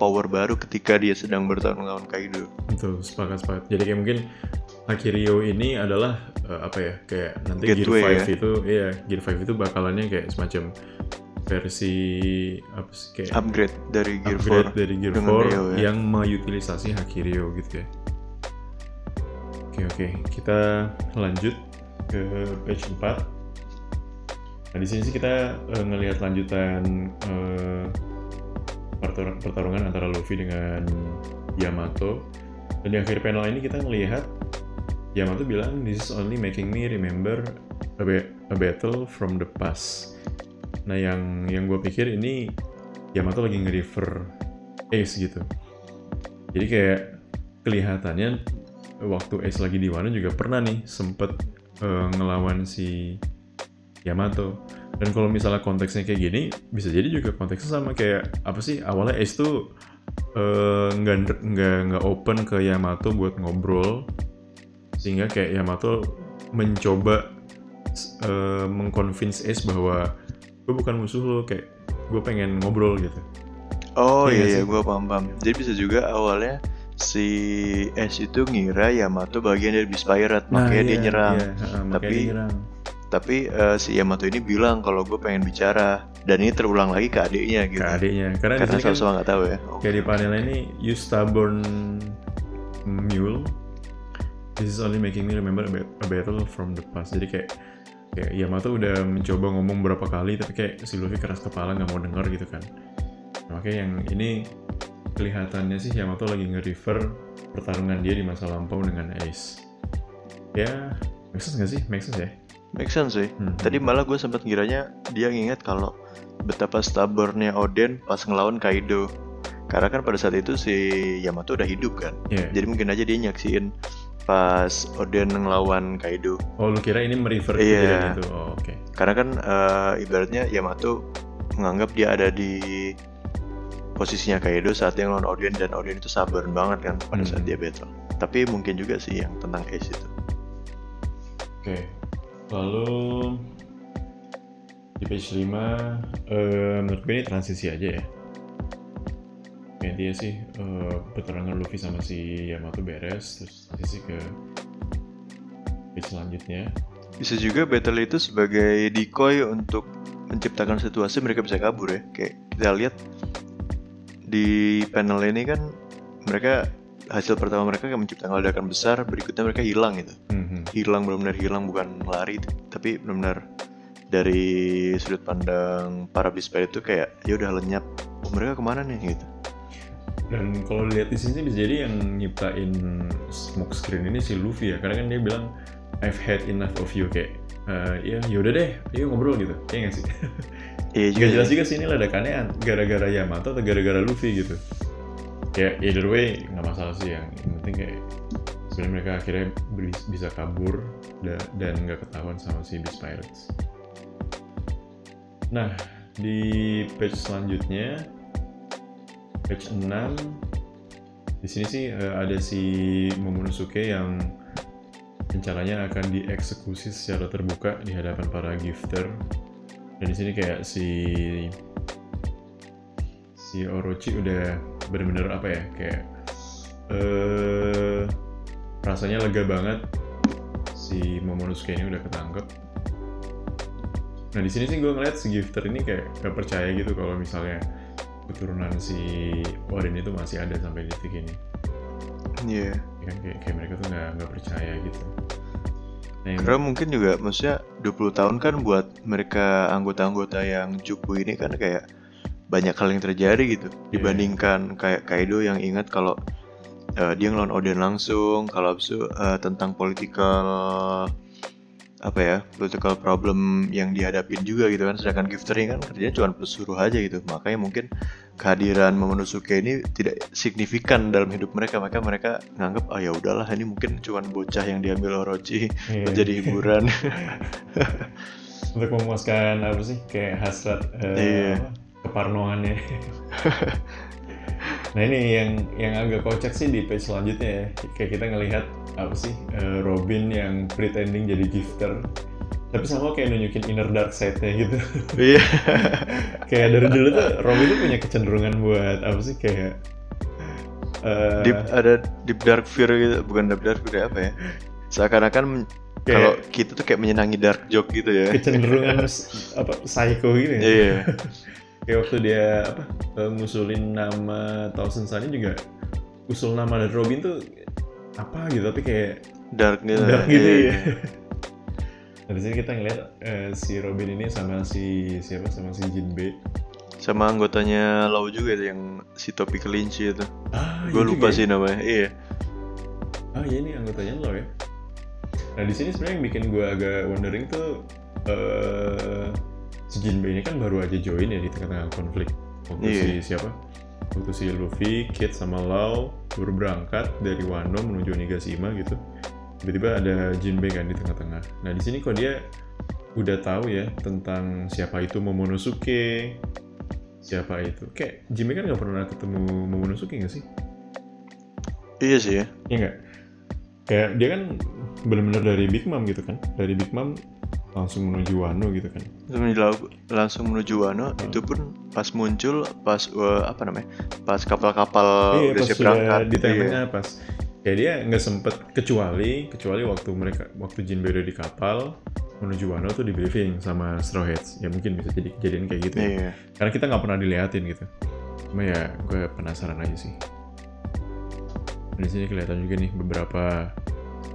power baru ketika dia sedang bertarung lawan Kaido. Betul, sepakat. Jadi kayak mungkin haki Ryo ini adalah kayak nanti Gateway, Gear 5 itu Gear 5 itu bakalannya kayak semacam versi kayak upgrade dari Gear 4 yang mengutilisasi haki Ryo gitu ya. Oke, kita lanjut ke page 4. Nah di sini sih kita ngelihat lanjutan pertarungan antara Luffy dengan Yamato, dan di akhir panel ini kita melihat Yamato bilang this is only making me remember a battle from the past. Nah yang gue pikir ini Yamato lagi nge-refer Ace gitu. Jadi kayak kelihatannya waktu Ace lagi di Wano juga pernah nih sempet ngelawan si Yamato. Dan kalau misalnya konteksnya kayak gini, bisa jadi juga konteksnya sama kayak apa sih, awalnya Ace tuh nggak open ke Yamato buat ngobrol, sehingga kayak Yamato mencoba mengconvince Ace bahwa gue bukan musuh lo, kayak gue pengen ngobrol gitu. Oh iya, gue paham. Jadi bisa juga awalnya si Ace itu ngira Yamato bagian dari Beast Pirate, makanya dia nyerang. Tapi si Yamato ini bilang kalau gue pengen bicara, dan ini terulang lagi ke adiknya gitu. Ke adiknya, karena sama-sama nggak tahu ya. Kayak di panel ini, you stubborn mule, this is only making me remember a battle from the past. Jadi kayak Yamato udah mencoba ngomong berapa kali, tapi kayak si Luffy keras kepala nggak mau denger gitu kan. Makanya yang ini kelihatannya sih Yamato lagi nge-refer pertarungan dia di masa lampau dengan Ace. Ya, make sense nggak sih? Make sense ya? Make sense sih. Tadi malah gue sempat ngiranya dia nginget kalau betapa stubbornnya Oden pas ngelawan Kaido. Karena kan pada saat itu si Yamato udah hidup kan. Jadi mungkin aja dia nyaksiin pas Oden ngelawan Kaido. Oh, lu kira ini merefer ke kejadian itu? Oh, oke. Karena kan ibaratnya Yamato menganggap dia ada di posisinya Kaido saat dia ngelawan Oden, dan Oden itu stubborn banget kan pada saat dia battle. Tapi mungkin juga sih yang tentang Ace itu. Oke. Lalu di page 5 menurut gue ini transisi aja ya. Kayak dia sih pertarungan Luffy sama si Yamato beres, terus transisi ke page selanjutnya. Bisa juga battle itu sebagai decoy untuk menciptakan situasi mereka bisa kabur ya. Kayak kita lihat di panel ini kan mereka hasil pertama mereka kayak menciptakan ledakan besar, berikutnya mereka hilang gitu. Hilang, benar-benar hilang, bukan lari, tapi benar-benar dari sudut pandang para Beast Pirate itu kayak ya udah lenyap. Oh, mereka kemana nih gitu. Dan kalau lihat di sini bisa jadi yang nyiptain smoke screen ini si Luffy ya, karena kan dia bilang I've had enough of you, kayak ya yaudah deh, ayo ngobrol gitu, ya nggak sih? Iya juga. Gak jelas juga sih ini ledakannya gara-gara Yamato atau gara-gara Luffy gitu. Kayak either way nggak masalah sih, yang penting kayak sebenarnya mereka akhirnya bisa kabur dan nggak ketahuan sama si Beast Pirates. Nah, di page selanjutnya, page 6, di sini sih ada si Momonosuke yang rencananya akan dieksekusi secara terbuka di hadapan para gifter. Dan di sini kayak si Orochi udah bener-bener apa ya, kayak rasanya lega banget si Momonosuke ini udah ketangkep. Nah di sini sih gue ngeliat si gifter ini kayak gak percaya gitu kalau misalnya keturunan si Oden itu masih ada sampai detik ini. Iya. Kan kayak mereka tuh nggak percaya gitu. Nah, karena mungkin juga maksudnya 20 tahun kan buat mereka anggota-anggota yang cupu ini kan kayak banyak hal yang terjadi gitu. Dibandingkan kayak Kaido yang ingat kalau dia ngelawan Oden langsung, kalau itu tentang political problem yang dihadapin juga gitu kan. Sedangkan gifter ini kan kerjanya cuma pesuruh aja gitu. Makanya mungkin kehadiran Momonosuke ini tidak signifikan dalam hidup mereka. Maka mereka nganggep ya udahlah, ini mungkin cuma bocah yang diambil Orochi buat jadi hiburan. Untuk memuaskan apa sih, kayak hasrat keparnoannya. Nah ini yang agak kocak sih di page selanjutnya ya. Kayak kita ngelihat apa sih, Robin yang pretending jadi gifter, tapi sama kayak nunjukin inner dark side-nya gitu. Iya. Kayak dari dulu tuh Robin tuh punya kecenderungan buat apa sih, kayak ada deep dark fear gitu, bukan deep dark fear, apa ya? Seakan-akan kalau kita tuh kayak menyenangi dark joke gitu ya. Kecenderungan apa psycho gitu ya. Iya. Kayak waktu dia ngusulin nama Thousand Sunny juga, usul nama dari Robin tuh apa gitu, tapi kayak dark gitu ya. Nah, di sini kita ngeliat si Robin ini sama si Jinbei, sama anggotanya Law juga itu, yang si topi kelinci itu. Gue lupa sih namanya. Iya. Iya, ini anggotanya Law ya. Nah di sini sebenarnya yang bikin gue agak wondering tuh si Jinbei ini kan baru aja join ya di tengah-tengah konflik. Waktu waktu si Luffy, Kid sama Lau baru berangkat dari Wano menuju Onigashima gitu. Tiba-tiba ada Jinbei kan di tengah-tengah. Nah di sini kok dia udah tahu ya tentang siapa itu Momonosuke, siapa itu. Kayak Jinbei kan nggak pernah ketemu Momonosuke nggak sih? Iya sih ya. Iya nggak? Kayak dia kan benar-benar dari Big Mom gitu kan, dari Big Mom langsung menuju Wano gitu kan. Langsung menuju Wano, itu pun pas muncul pas pas kapal-kapal Iya, udah pas siap sudah berangkat. di tengahnya pas ya dia nggak sempet kecuali waktu Jinbei udah di kapal menuju Wano tuh di briefing sama Straw Hats. Ya mungkin bisa jadi kejadian kayak gitu ya. Iya. Karena kita nggak pernah diliatin gitu. Cuma ya gue penasaran aja sih. Di sini kelihatan juga nih beberapa.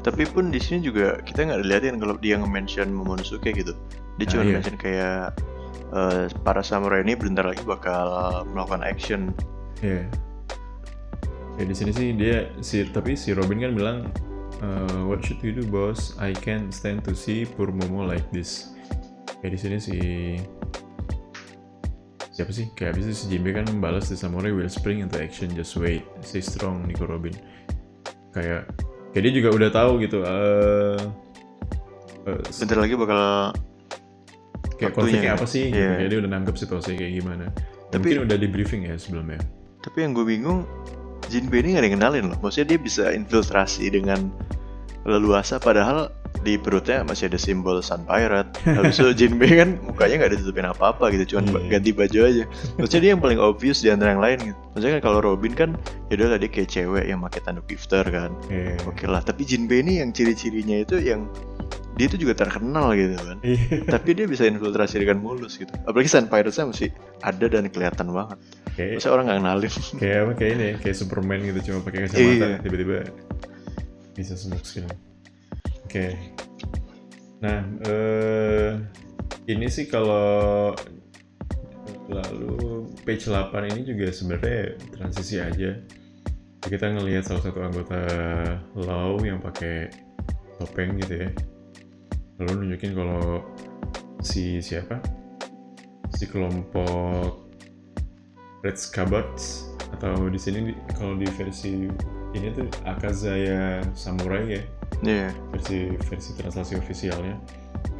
Tapi pun di sini juga kita nggak dilihatin kalau dia nge-mention Momonosuke gitu. Dia cuma iya. mention kayak para samurai ini bentar lagi bakal melakukan action. Iya. Ya di sini sih tapi si Robin kan bilang what should we do boss? I can't stand to see poor Momo like this. Kayak di sini siapa sih? Kayak abis itu si Jinbei kan membalas the samurai will spring into action, just wait, stay strong, Nico Robin. Kayak dia juga udah tahu gitu. Bentar lagi bakal kayak konfliknya kan? apa sih? Gitu. Yeah. Kayak dia udah nangkep situasi kayak gimana. Tapi mungkin udah di briefing ya sebelumnya. Tapi yang gue bingung, Jinbei ini gak ada yang kenalin loh. Maksudnya dia bisa infiltrasi dengan leluasa padahal di perutnya masih ada simbol Sun Pirate. Habis itu Jinbei kan mukanya gak ditutupin apa-apa gitu, cuma ganti baju aja. Maksudnya dia yang paling obvious di antara yang lain gitu. Maksudnya kan kalau Robin kan yaudah lah dia kayak cewek yang pakai tanduk gifter kan. Oke lah, tapi Jinbei ini yang ciri-cirinya itu yang dia itu juga terkenal gitu kan. Tapi dia bisa infiltrasi dengan mulus gitu. Apalagi Sun Pirate-nya masih ada dan kelihatan banget. Masa orang gak kenalin? Kayak Superman gitu, cuma pakai kacamata tiba-tiba bisa smoke skill. Oke. Nah, ini sih kalau lalu page 8 ini juga sebenarnya transisi aja. Kita ngelihat salah satu anggota Lau yang pakai topeng gitu ya. Lalu nunjukin kalau si kelompok Red Scabbards, atau di sini kalau di versi ini tuh Akazaya Samurai ya. Iya. Versi translasi ofisialnya.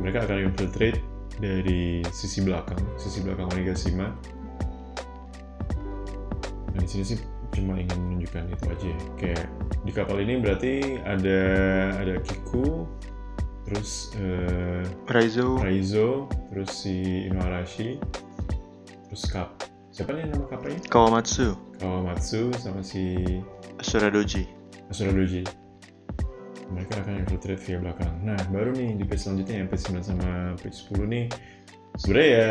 Mereka akan infiltrate dari sisi belakang Onigashima. Nah di sini sih cuma ingin menunjukkan itu aja ya. Kayak di kapal ini berarti ada Kiku, terus Raizo, terus si Inuarashi, terus siapa nih nama kapalnya? Kawamatsu sama si Asura Doji. Mereka akan infiltrate via belakang. Nah baru nih di page selanjutnya yang page 9 sama page 10 nih sebenarnya ya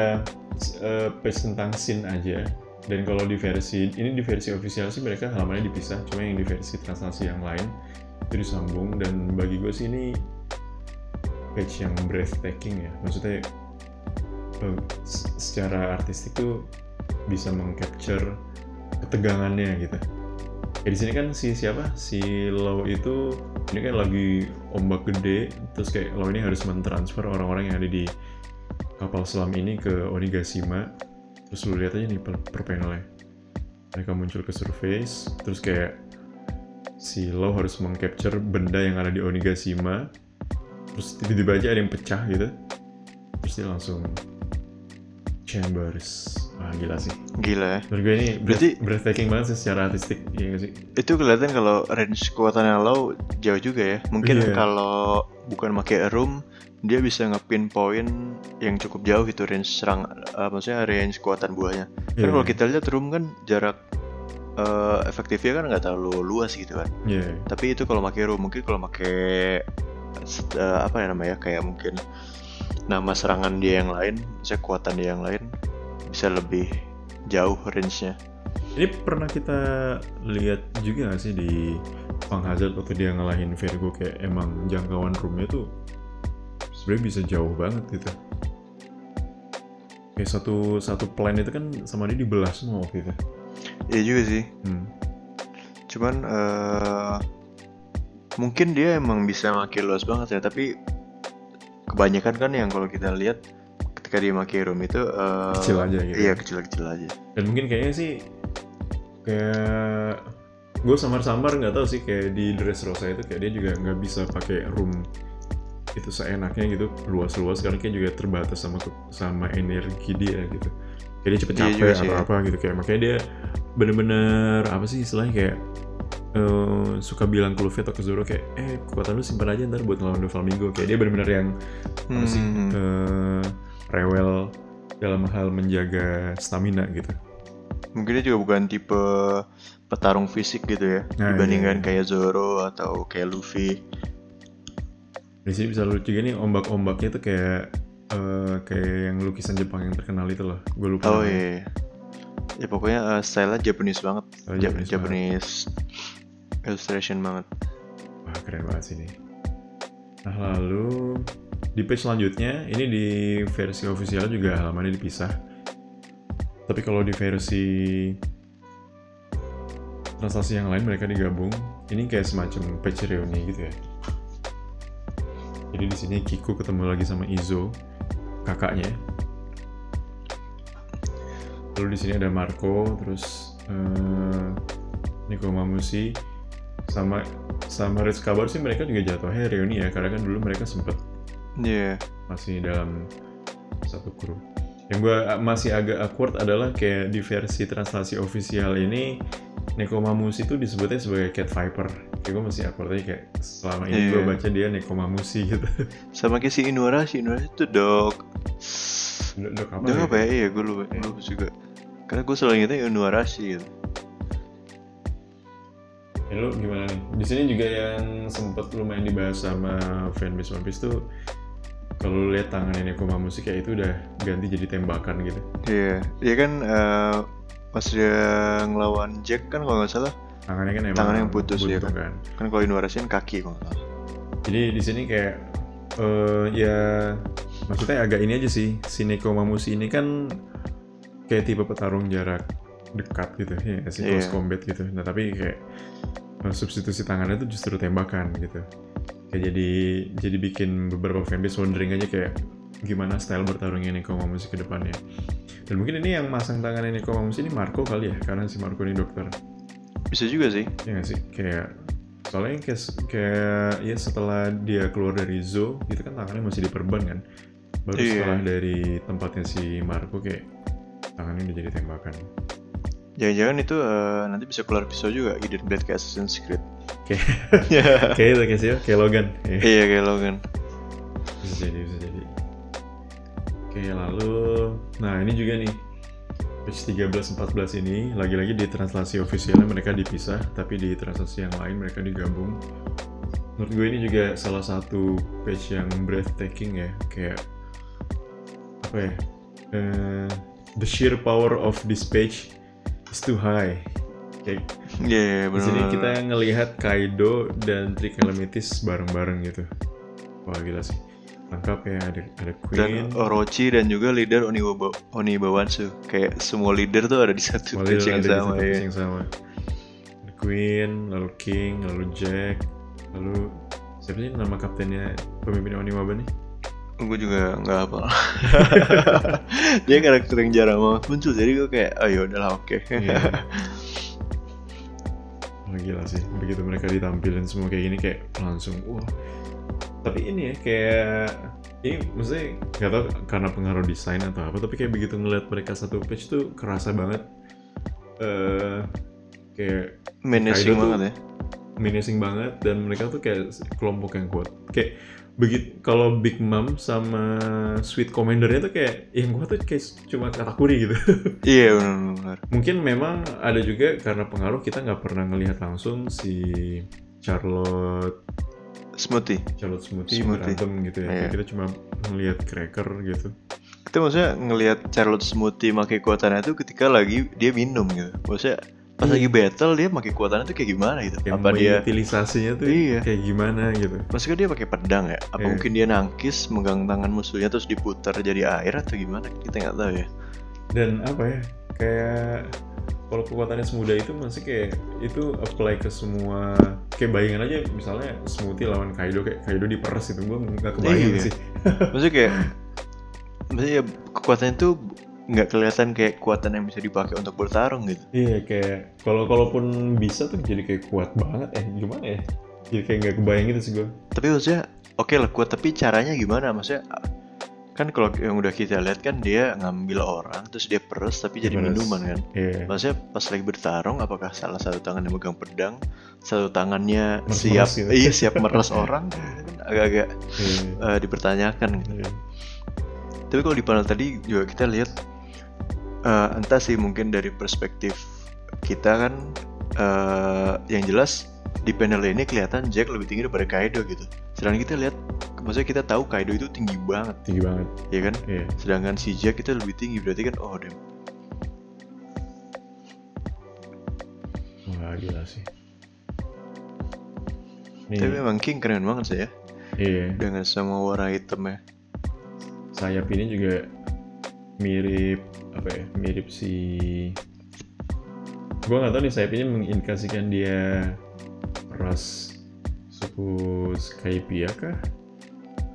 page tentang scene aja. Dan kalau di versi official sih mereka halamannya dipisah, cuma yang di versi translasi yang lain itu disambung. Dan bagi gue sih ini page yang breathtaking ya, maksudnya secara artistik tuh bisa mengcapture ketegangannya gitu. Ya di sini kan si Lau itu ini kan lagi ombak gede, terus kayak Lau ini harus mentransfer orang-orang yang ada di kapal selam ini ke Onigashima. Terus lu lihat aja nih per panelnya, mereka muncul ke surface, terus kayak si Lau harus mengcapture benda yang ada di Onigashima, terus tiba-tiba aja ada yang pecah gitu, terus dia langsung Chambers. Wah gila sih. Gila ya. Menurut gue ini breathtaking banget sih secara artistik, iya gak sih? Itu kelihatan kalau range kekuatannya Lau jauh juga ya. Mungkin kalau bukan pakai room, dia bisa nge-pinpoint yang cukup jauh gitu range maksudnya range kekuatan buahnya. Kan kalau kita lihat room kan jarak efektifnya kan nggak terlalu luas gitu kan. Tapi itu kalau pakai room, mungkin kalau pakai kayak mungkin nama serangan dia yang lain, misalnya kekuatan dia yang lain bisa lebih jauh range-nya. Ini pernah kita lihat juga gak sih di Pang Hazard waktu dia ngalahin Virgo, kayak emang jangkauan roomnya tuh sebenarnya bisa jauh banget gitu. Kayak satu plan itu kan sama dia dibelah semua waktu itu. Iya juga sih. Cuman Mungkin dia emang bisa make luas banget ya, tapi kebanyakan kan yang kalau kita lihat ketika dia make room itu kecil aja gitu. Iya, kecil-kecil aja. Dan mungkin kayaknya sih kayak gue samar-samar nggak tahu sih, kayak di Dressrosa itu kayak dia juga nggak bisa pakai room itu seenaknya gitu, luas-luas, karena kayak juga terbatas sama energi dia gitu. Kayak dia cepet capek atau apa gitu, kayak makanya dia bener-bener apa sih istilahnya kayak suka bilang ke Luffy atau ke Zoro kayak kekuatan lu simpan aja ntar buat ngelawan Doflamingo. Kayak dia bener-bener yang apa sih rewel dalam hal menjaga stamina gitu. Mungkin dia juga bukan tipe petarung fisik gitu ya, dibandingkan kayak Zoro atau kayak Luffy. Di sini bisa lucu juga nih, ombak-ombaknya tuh kayak yang lukisan Jepang yang terkenal itu loh, gue lupa. Oh iya. Ya pokoknya style-nya Japanese banget. Japanese illustration banget. Wah, keren banget sih ini. Nah, lalu di page selanjutnya, ini di versi official juga halamannya dipisah. Tapi kalau di versi translasi yang lain mereka digabung. Ini kayak semacam page reuni gitu ya. Jadi di sini Kiku ketemu lagi sama Izo, kakaknya. Lalu di sini ada Marco, terus Nekomamushi sama Ritz Kabar sih mereka juga jatuhnya reuni ya, karena kan dulu mereka sempet masih dalam satu kru. Yang gue masih agak awkward adalah kayak di versi translasi official ini Nekomamushi itu disebutnya sebagai Cat Viper. Kayak gue masih awkward aja, kayak selama ini gue baca dia Nekomamushi gitu. Sama kayak si Inuara itu dog apa ya? Iya, gue lupa juga. Karena gue selalu ingetnya Inuarashi gitu. Ya lu gimana nih? Di sini juga yang sempet lumayan dibahas sama fanbase One Piece tuh, kalau lu lihat tangannya Nekomamushi kayak itu udah ganti jadi tembakan gitu. Iya, dia kan pas dia ngelawan Jack kan kalau nggak salah tangannya kan emang tangannya yang putus ya kan. Kan kalau Inuarashi kan kaki kalau nggak salah. Jadi di sini kayak ya maksudnya agak ini aja sih, si Nekomamushi ini kan kayak tipe petarung jarak dekat gitu ya, close combat gitu. Nah tapi kayak substitusi tangannya itu justru tembakan gitu. Kayak jadi bikin beberapa fanbase wondering aja kayak gimana style bertarungnya Nekomamushi ke depannya. Dan mungkin ini yang masang tangannya Nekomamushi ini Marco kali ya, karena si Marco ini dokter. Bisa juga sih. Ya nggak sih, kayak soalnya kayak ya setelah dia keluar dari Zoo gitu kan tangannya masih diperban kan. Baru setelah dari tempatnya si Marco kayak tangannya udah jadi tembakan. Jangan-jangan itu nanti bisa keluar pisau juga, Hidden Blade kayak Assassin's Creed. Kayak itu kayak Logan. Iya, kayak Logan. Bisa jadi. Oke, lalu nah ini juga nih page 13-14 ini lagi-lagi di translasi officialnya mereka dipisah, tapi di translasi yang lain mereka digabung. Menurut gue ini juga salah satu page yang breathtaking ya, kayak apa ya, the sheer power of this page is too high. Kayak di sini kita ngelihat Kaido dan Three Calamities bareng-bareng gitu. Wah gila sih, lengkap ya, ada Queen, dan Orochi dan juga leader Onibawansu. Kayak semua leader tuh ada di satu page yang sama ya. Ada Queen, lalu King, lalu Jack, lalu siapa sih nama kaptennya pemimpin Oniwaba nih? Gue juga nggak hafal. Dia karakter yang jarang banget muncul, jadi gue kayak ayo udahlah oke. Gila sih, begitu mereka ditampilin semua kayak gini kayak langsung wah. Tapi ini ya kayak ini maksudnya nggak tahu karena pengaruh desain atau apa, tapi kayak begitu ngeliat mereka satu page tuh kerasa banget kayak menacing banget ya. Menacing banget, dan mereka tuh kayak kelompok yang kuat. Kayak begitu kalau Big Mom sama Sweet Commander-nya tuh kayak yang kuat tuh kayak cuma Katakuri gitu. Iya benar. Mungkin memang ada juga karena pengaruh kita nggak pernah ngelihat langsung si Charlotte Smoothie berantem gitu ya. Kita cuma ngelihat Cracker gitu. Kita maksudnya ngelihat Charlotte Smoothie pakai kekuatannya tuh ketika lagi dia minum gitu. Maksudnya pas lagi battle dia pakai kekuatannya tuh kayak gimana gitu. Yang apa dia utilisasinya tuh kayak gimana gitu. Maksudnya dia pakai pedang ya? Apa mungkin dia nangkis megang tangan musuhnya terus diputar jadi air atau gimana? Kita nggak tahu ya. Dan apa ya? Kayak kalau kekuatannya semudah itu masih kayak itu apply ke semua, kayak bayangin aja misalnya Smoothie lawan Kaido, kayak Kaido diperes itu gue nggak kebayang Iya. sih. Maksudnya kekuatannya tuh nggak kelihatan kayak kekuatan yang bisa dipakai untuk bertarung gitu. Iya, kayak kalaupun bisa tuh jadi kayak kuat banget gimana ya, jadi kayak nggak kebayang gitu sih gue. Tapi maksudnya oke lah kuat, tapi caranya gimana? Maksudnya kan kalau yang udah kita lihat kan dia ngambil orang terus dia peres tapi jadi Peres. minuman kan. Iya. Maksudnya pas lagi bertarung apakah salah satu tangannya megang pedang, satu tangannya Meres-meres siap gitu. siap meres orang, kan agak-agak Iya. dipertanyakan gitu. Iya. Tapi kalau di panel tadi juga kita lihat entah sih mungkin dari perspektif kita kan yang jelas di panel ini kelihatan Jack lebih tinggi daripada Kaido gitu. Sedangkan kita lihat, maksudnya kita tahu Kaido itu tinggi banget, ya kan? Iya. Sedangkan si Jack itu lebih tinggi, berarti kan oh damn. Wah gila sih. Tapi memang King keren banget sih ya. Iya. Dengan semua warna hitamnya. Sayap ini juga mirip mirip si, gue nggak tahu nih sayap ini mengindikasikan dia ras suku Skypiea kah,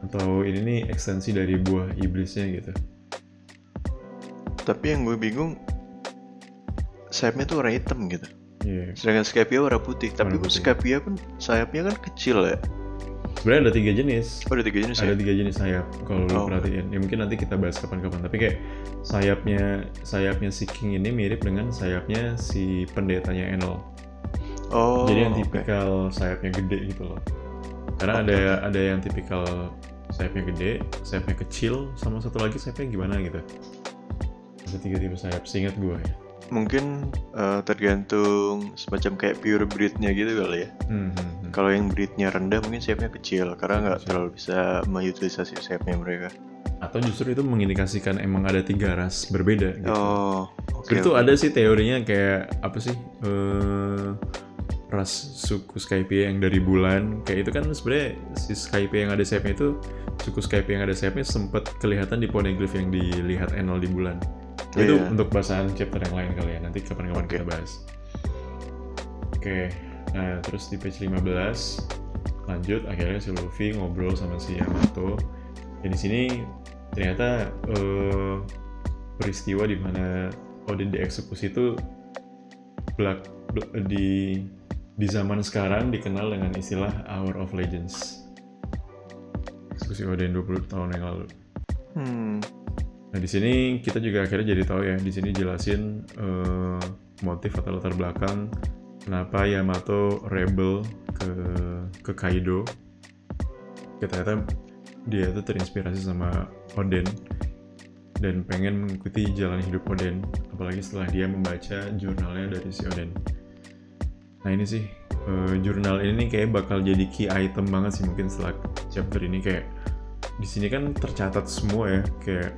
atau ini nih ekstensi dari buah iblisnya gitu. Tapi yang gue bingung, sayapnya tuh warna hitam gitu. Iya. Sedangkan Skypiea warna putih. Tapi Warna putih. Skypiea pun sayapnya kan kecil ya. Sebenarnya ada 3 jenis. Oh, ada 3 jenis Ada ya? 3 jenis sayap kalau lu perhatiin. Ya mungkin nanti kita bahas kapan-kapan. Tapi kayak sayapnya si King ini mirip dengan sayapnya si pendetanya Enel. Oh. Jadi yang tipikal sayapnya gede gitu loh. Karena ada yang tipikal sayapnya gede, sayapnya kecil, sama satu lagi sayapnya gimana gitu. Ada 3 tipe sayap, seingat gue ya. Mungkin tergantung semacam kayak pure breed-nya gitu kali ya. Kalau yang breed-nya rendah mungkin sayapnya kecil karena nggak terlalu bisa mengutilisasi sayapnya mereka. Atau justru itu mengindikasikan emang ada 3 ras berbeda gitu. Oh, oke. Itu ada sih teorinya kayak apa sih, ras suku Skypiea yang dari bulan, kayak itu kan sebenarnya si Skypiea yang ada sayapnya itu, suku Skypiea yang ada sayapnya sempat kelihatan di poneglyph yang dilihat Enel di bulan. Itu untuk bahasan chapter yang lain kali ya, nanti kapan-kapan kita bahas. Oke, nah terus di page 15 lanjut, akhirnya si Luffy ngobrol sama si Yamato. Dan di sini ternyata peristiwa di mana Oden dieksekusi itu di zaman sekarang dikenal dengan istilah Hour of Legends. Eksekusi Oden 20 tahun yang lalu. Nah di sini kita juga akhirnya jadi tahu ya, di sini jelasin motif atau latar belakang kenapa Yamato rebel ke Kaido. Ternyata dia itu terinspirasi sama Oden dan pengen mengikuti jalan hidup Oden, apalagi setelah dia membaca jurnalnya dari si Oden. Nah ini sih jurnal ini kayak bakal jadi key item banget sih mungkin setelah chapter ini. Kayak di sini kan tercatat semua ya, kayak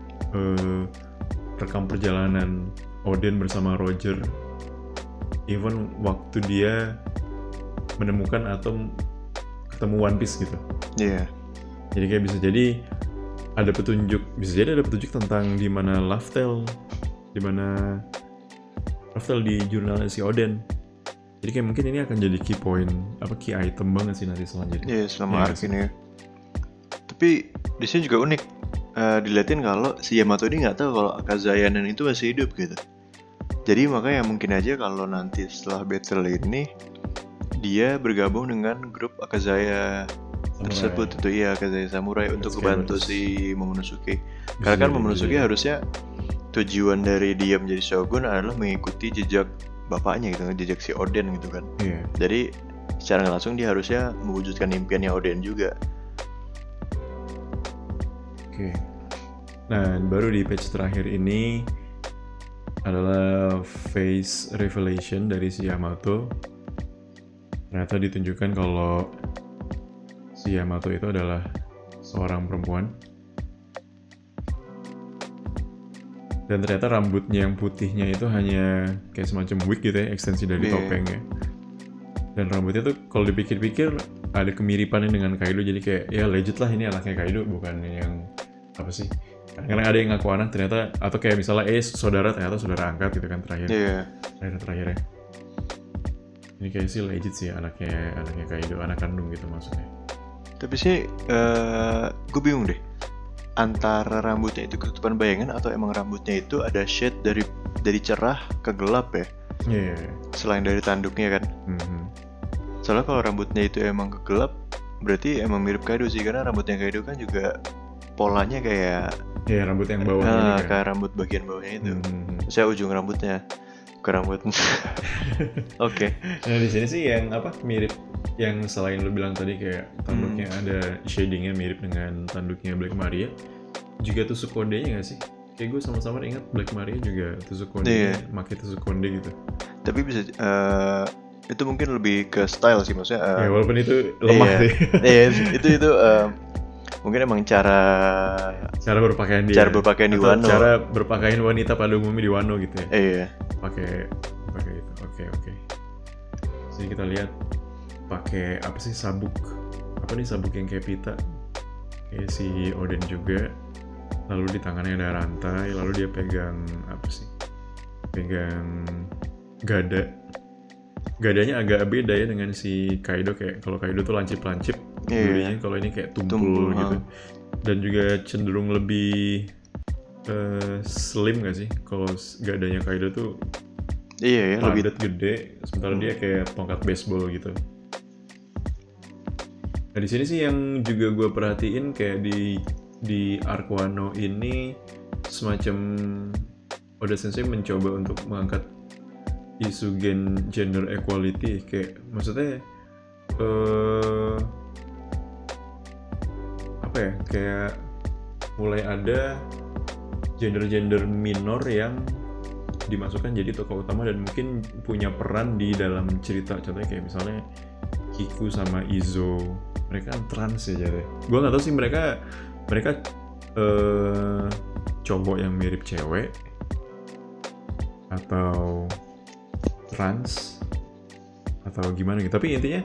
rekam perjalanan Oden bersama Roger, even waktu dia menemukan atau ketemu One Piece gitu. Iya. Jadi kayak bisa jadi ada petunjuk tentang di mana Laftel di jurnalnya si Oden. Jadi kayak mungkin ini akan jadi key point, key item banget sih nanti selanjutnya. Iya, selama arc ini ya. Tapi di sini juga unik. Dilihatin kalau si Yamato ini nggak tahu kalau Akazayanan itu masih hidup gitu. Jadi makanya mungkin aja kalau nanti setelah battle ini dia bergabung dengan grup Akazaya tersebut itu ya, Akazaya Samurai untuk membantu si Momonosuke. Karena kan Momonosuke harusnya tujuan dari dia menjadi shogun adalah mengikuti jejak bapaknya gitu, jejak si Oden gitu kan. Iya. Jadi secara nggak langsung dia harusnya mewujudkan impiannya Oden juga. Oke. Nah, baru di page terakhir ini adalah face revelation dari si Yamato. Ternyata ditunjukkan kalau si Yamato itu adalah seorang perempuan. Dan ternyata rambutnya yang putihnya itu hanya kayak semacam wig gitu ya, ekstensi dari topengnya. Dan rambutnya tuh kalau dipikir-pikir ada kemiripannya dengan Kaido, jadi kayak ya legit lah ini anaknya Kaido, bukan yang apa sih, Kadang-kadang ada yang ngaku anak ternyata, atau kayak misalnya saudara ternyata saudara angkat gitu kan terakhir. Terakhirnya. Ini kayak sih legit sih anaknya Kaido, anak kandung gitu maksudnya. Tapi sih gue bingung deh, antara rambutnya itu ketutupan bayangan atau emang rambutnya itu ada shade dari cerah ke gelap ya. Selain dari tanduknya kan. Soalnya kalau rambutnya itu emang ke gelap, berarti emang mirip Kaido sih, karena rambutnya Kaido kan juga polanya kayak rambut yang bawah ini kan. Kayak rambut bagian bawahnya itu. Saya ujung rambutnya ke rambut. Oke. Nah di sini sih yang mirip, yang selain lu bilang tadi kayak tanduknya ada shadingnya mirip dengan tanduknya Black Maria, juga tusuk kondenya nggak sih? Kayak gue sama-sama ingat Black Maria juga tusuk konde, pakai tusuk konde gitu. Tapi bisa itu mungkin lebih ke style sih maksudnya. Walaupun itu lemah sih. Itu mungkin emang cara berpakaian dia. Cara berpakaian di Wano. Cara berpakaian wanita pada umumnya di Wano gitu ya. Iya. Pakai itu. Oke. Jadi kita lihat pakai apa sih, sabuk. Apa nih sabuk yang kayak pita. Kayak si Oden juga. Lalu di tangannya ada rantai, lalu dia pegang apa sih? Pegang gada. Gadanya agak beda ya dengan si Kaido, kayak kalau Kaido tuh lancip-lancip, kalau ini kayak tumpul gitu. Dan juga cenderung lebih slim nggak sih? Kalau gadanya Kaido tuh lebih gede, sementara dia kayak tongkat baseball gitu. Nah di sini sih yang juga gue perhatiin kayak di arc Wano ini semacam Oda Sensei mencoba untuk mengangkat isu gender equality, kayak maksudnya apa ya, kayak mulai ada gender minor yang dimasukkan jadi tokoh utama dan mungkin punya peran di dalam cerita. Contohnya kayak misalnya Kiku sama Izo, mereka kan trans ya jadi. Gue nggak tahu sih mereka cowok yang mirip cewek atau trans atau gimana gitu. Tapi intinya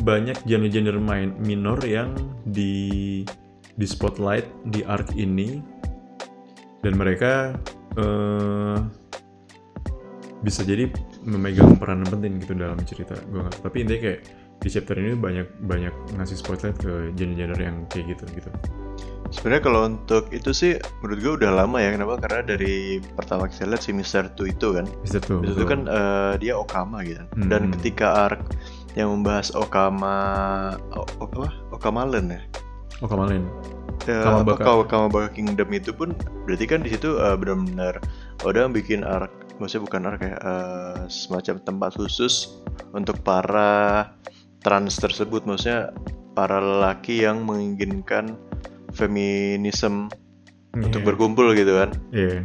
banyak gender minor yang di spotlight di arc ini, dan mereka bisa jadi memegang peran penting gitu dalam cerita. Gue nggak, tapi intinya kayak di chapter ini banyak ngasih spotlight ke gender yang kayak gitu. Sebenarnya kalau untuk itu sih menurut gue udah lama ya. Kenapa? Karena dari pertama kita lihat si Mr. Tu itu kan. Mr. Tu kan dia Okama gitu. Dan ketika arc yang membahas Okamaland ya. Okamaland Kingdom itu pun berarti kan di situ benar-benar udah bikin arc, maksudnya bukan arc ya, semacam tempat khusus untuk para trans tersebut, maksudnya para lelaki yang menginginkan feminisme untuk berkumpul gitu kan.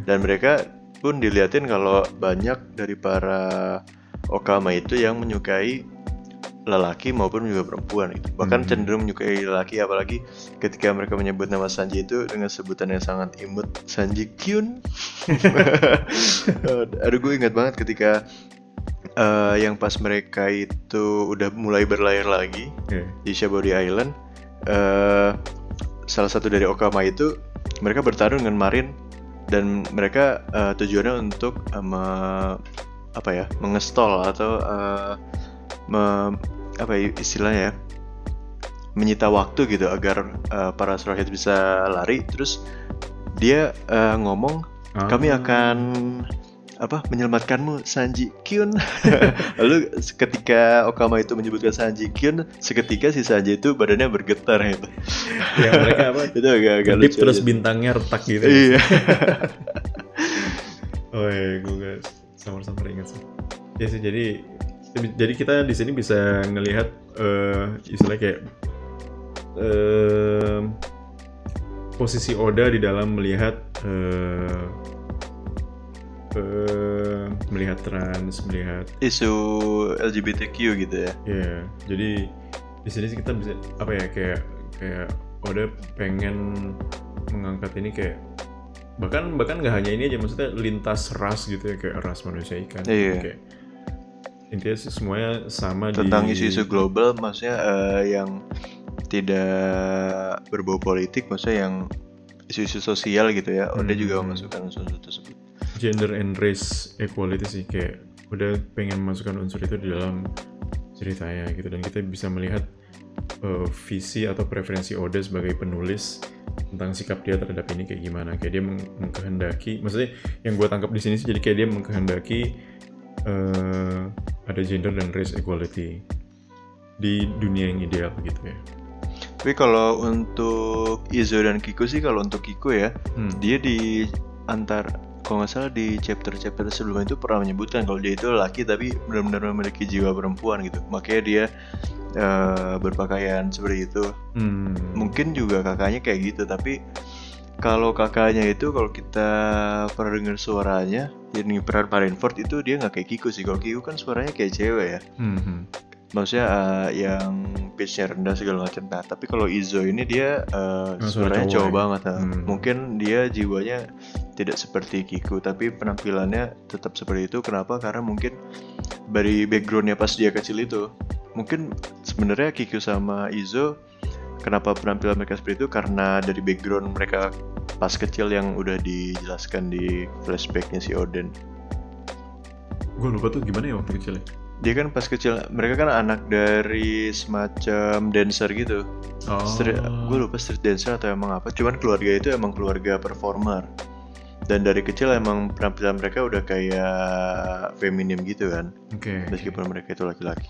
Dan mereka pun dilihatin kalau banyak dari para Okama itu yang menyukai lelaki maupun juga perempuan gitu. Bahkan cenderung menyukai lelaki, apalagi ketika mereka menyebut nama Sanji itu dengan sebutan yang sangat imut, Sanji Kyun. Aduh, gue ingat banget ketika yang pas mereka itu udah mulai berlayar lagi di Shabody Island. Salah satu dari Okama itu mereka bertarung dengan Marin, dan mereka tujuannya untuk mengestol atau istilahnya ya, menyita waktu gitu agar para Straw Hats bisa lari. Terus dia ngomong, kami akan menyelamatkanmu Sanji Kyun. Lalu ketika Okama itu menyebutkan Sanji Kyun, seketika si Sanji itu badannya bergetar gitu. Ya mereka itu agak lucu terus aja. Bintangnya retak gitu. Iya. Gue sama-sama ingat sih. Ya sih, jadi kita di sini bisa ngelihat istilahnya kayak posisi Oda di dalam melihat trans, melihat isu LGBTQ gitu ya. Iya, jadi di sini kita bisa kayak Oda pengen mengangkat ini kayak bahkan nggak hanya ini aja, maksudnya lintas ras gitu ya, kayak ras manusia ikan. Kayak intinya sih semuanya sama tentang isu-isu global, maksudnya yang tidak berbau politik, maksudnya yang isu-isu sosial gitu ya. Oda juga memasukkan unsur-unsur tersebut. Gender and race equality sih, kayak udah pengen memasukkan unsur itu di dalam ceritanya gitu, dan kita bisa melihat visi atau preferensi Oda sebagai penulis tentang sikap dia terhadap ini kayak gimana. Kayak dia mengkehendaki, maksudnya yang gue tangkap di sini sih, jadi kayak dia mengkehendaki ada gender dan race equality di dunia yang ideal gitu ya. Tapi kalau untuk Izo dan Kiku sih, kalau untuk Kiku ya, dia di kalau nggak salah di chapter-chapter sebelumnya itu pernah menyebutkan kalau dia itu laki tapi benar-benar memiliki jiwa perempuan gitu. Makanya dia berpakaian seperti itu. Mungkin juga kakaknya kayak gitu, tapi kalau kakaknya itu, kalau kita pernah dengar suaranya, ini peran Marineford itu dia nggak kayak Kiku sih. Kalau Kiku kan suaranya kayak cewek ya. Maksudnya yang pitch-nya rendah segala macam. Nah, tapi kalau Izo ini dia suaranya cowok banget. Mungkin dia jiwanya tidak seperti Kiku, tapi penampilannya tetap seperti itu. Kenapa? Karena mungkin dari backgroundnya pas dia kecil itu, mungkin sebenarnya Kiku sama Izo, kenapa penampilan mereka seperti itu? Karena dari background mereka pas kecil yang udah dijelaskan di flashbacknya si Oden. Gue lupa tuh gimana ya waktu kecilnya. Dia kan pas kecil, mereka kan anak dari semacam dancer gitu. Gue lupa street dancer atau emang apa. Cuman keluarga itu emang keluarga performer. Dan dari kecil emang penampilan mereka udah kayak feminim gitu kan. Meskipun mereka itu laki-laki.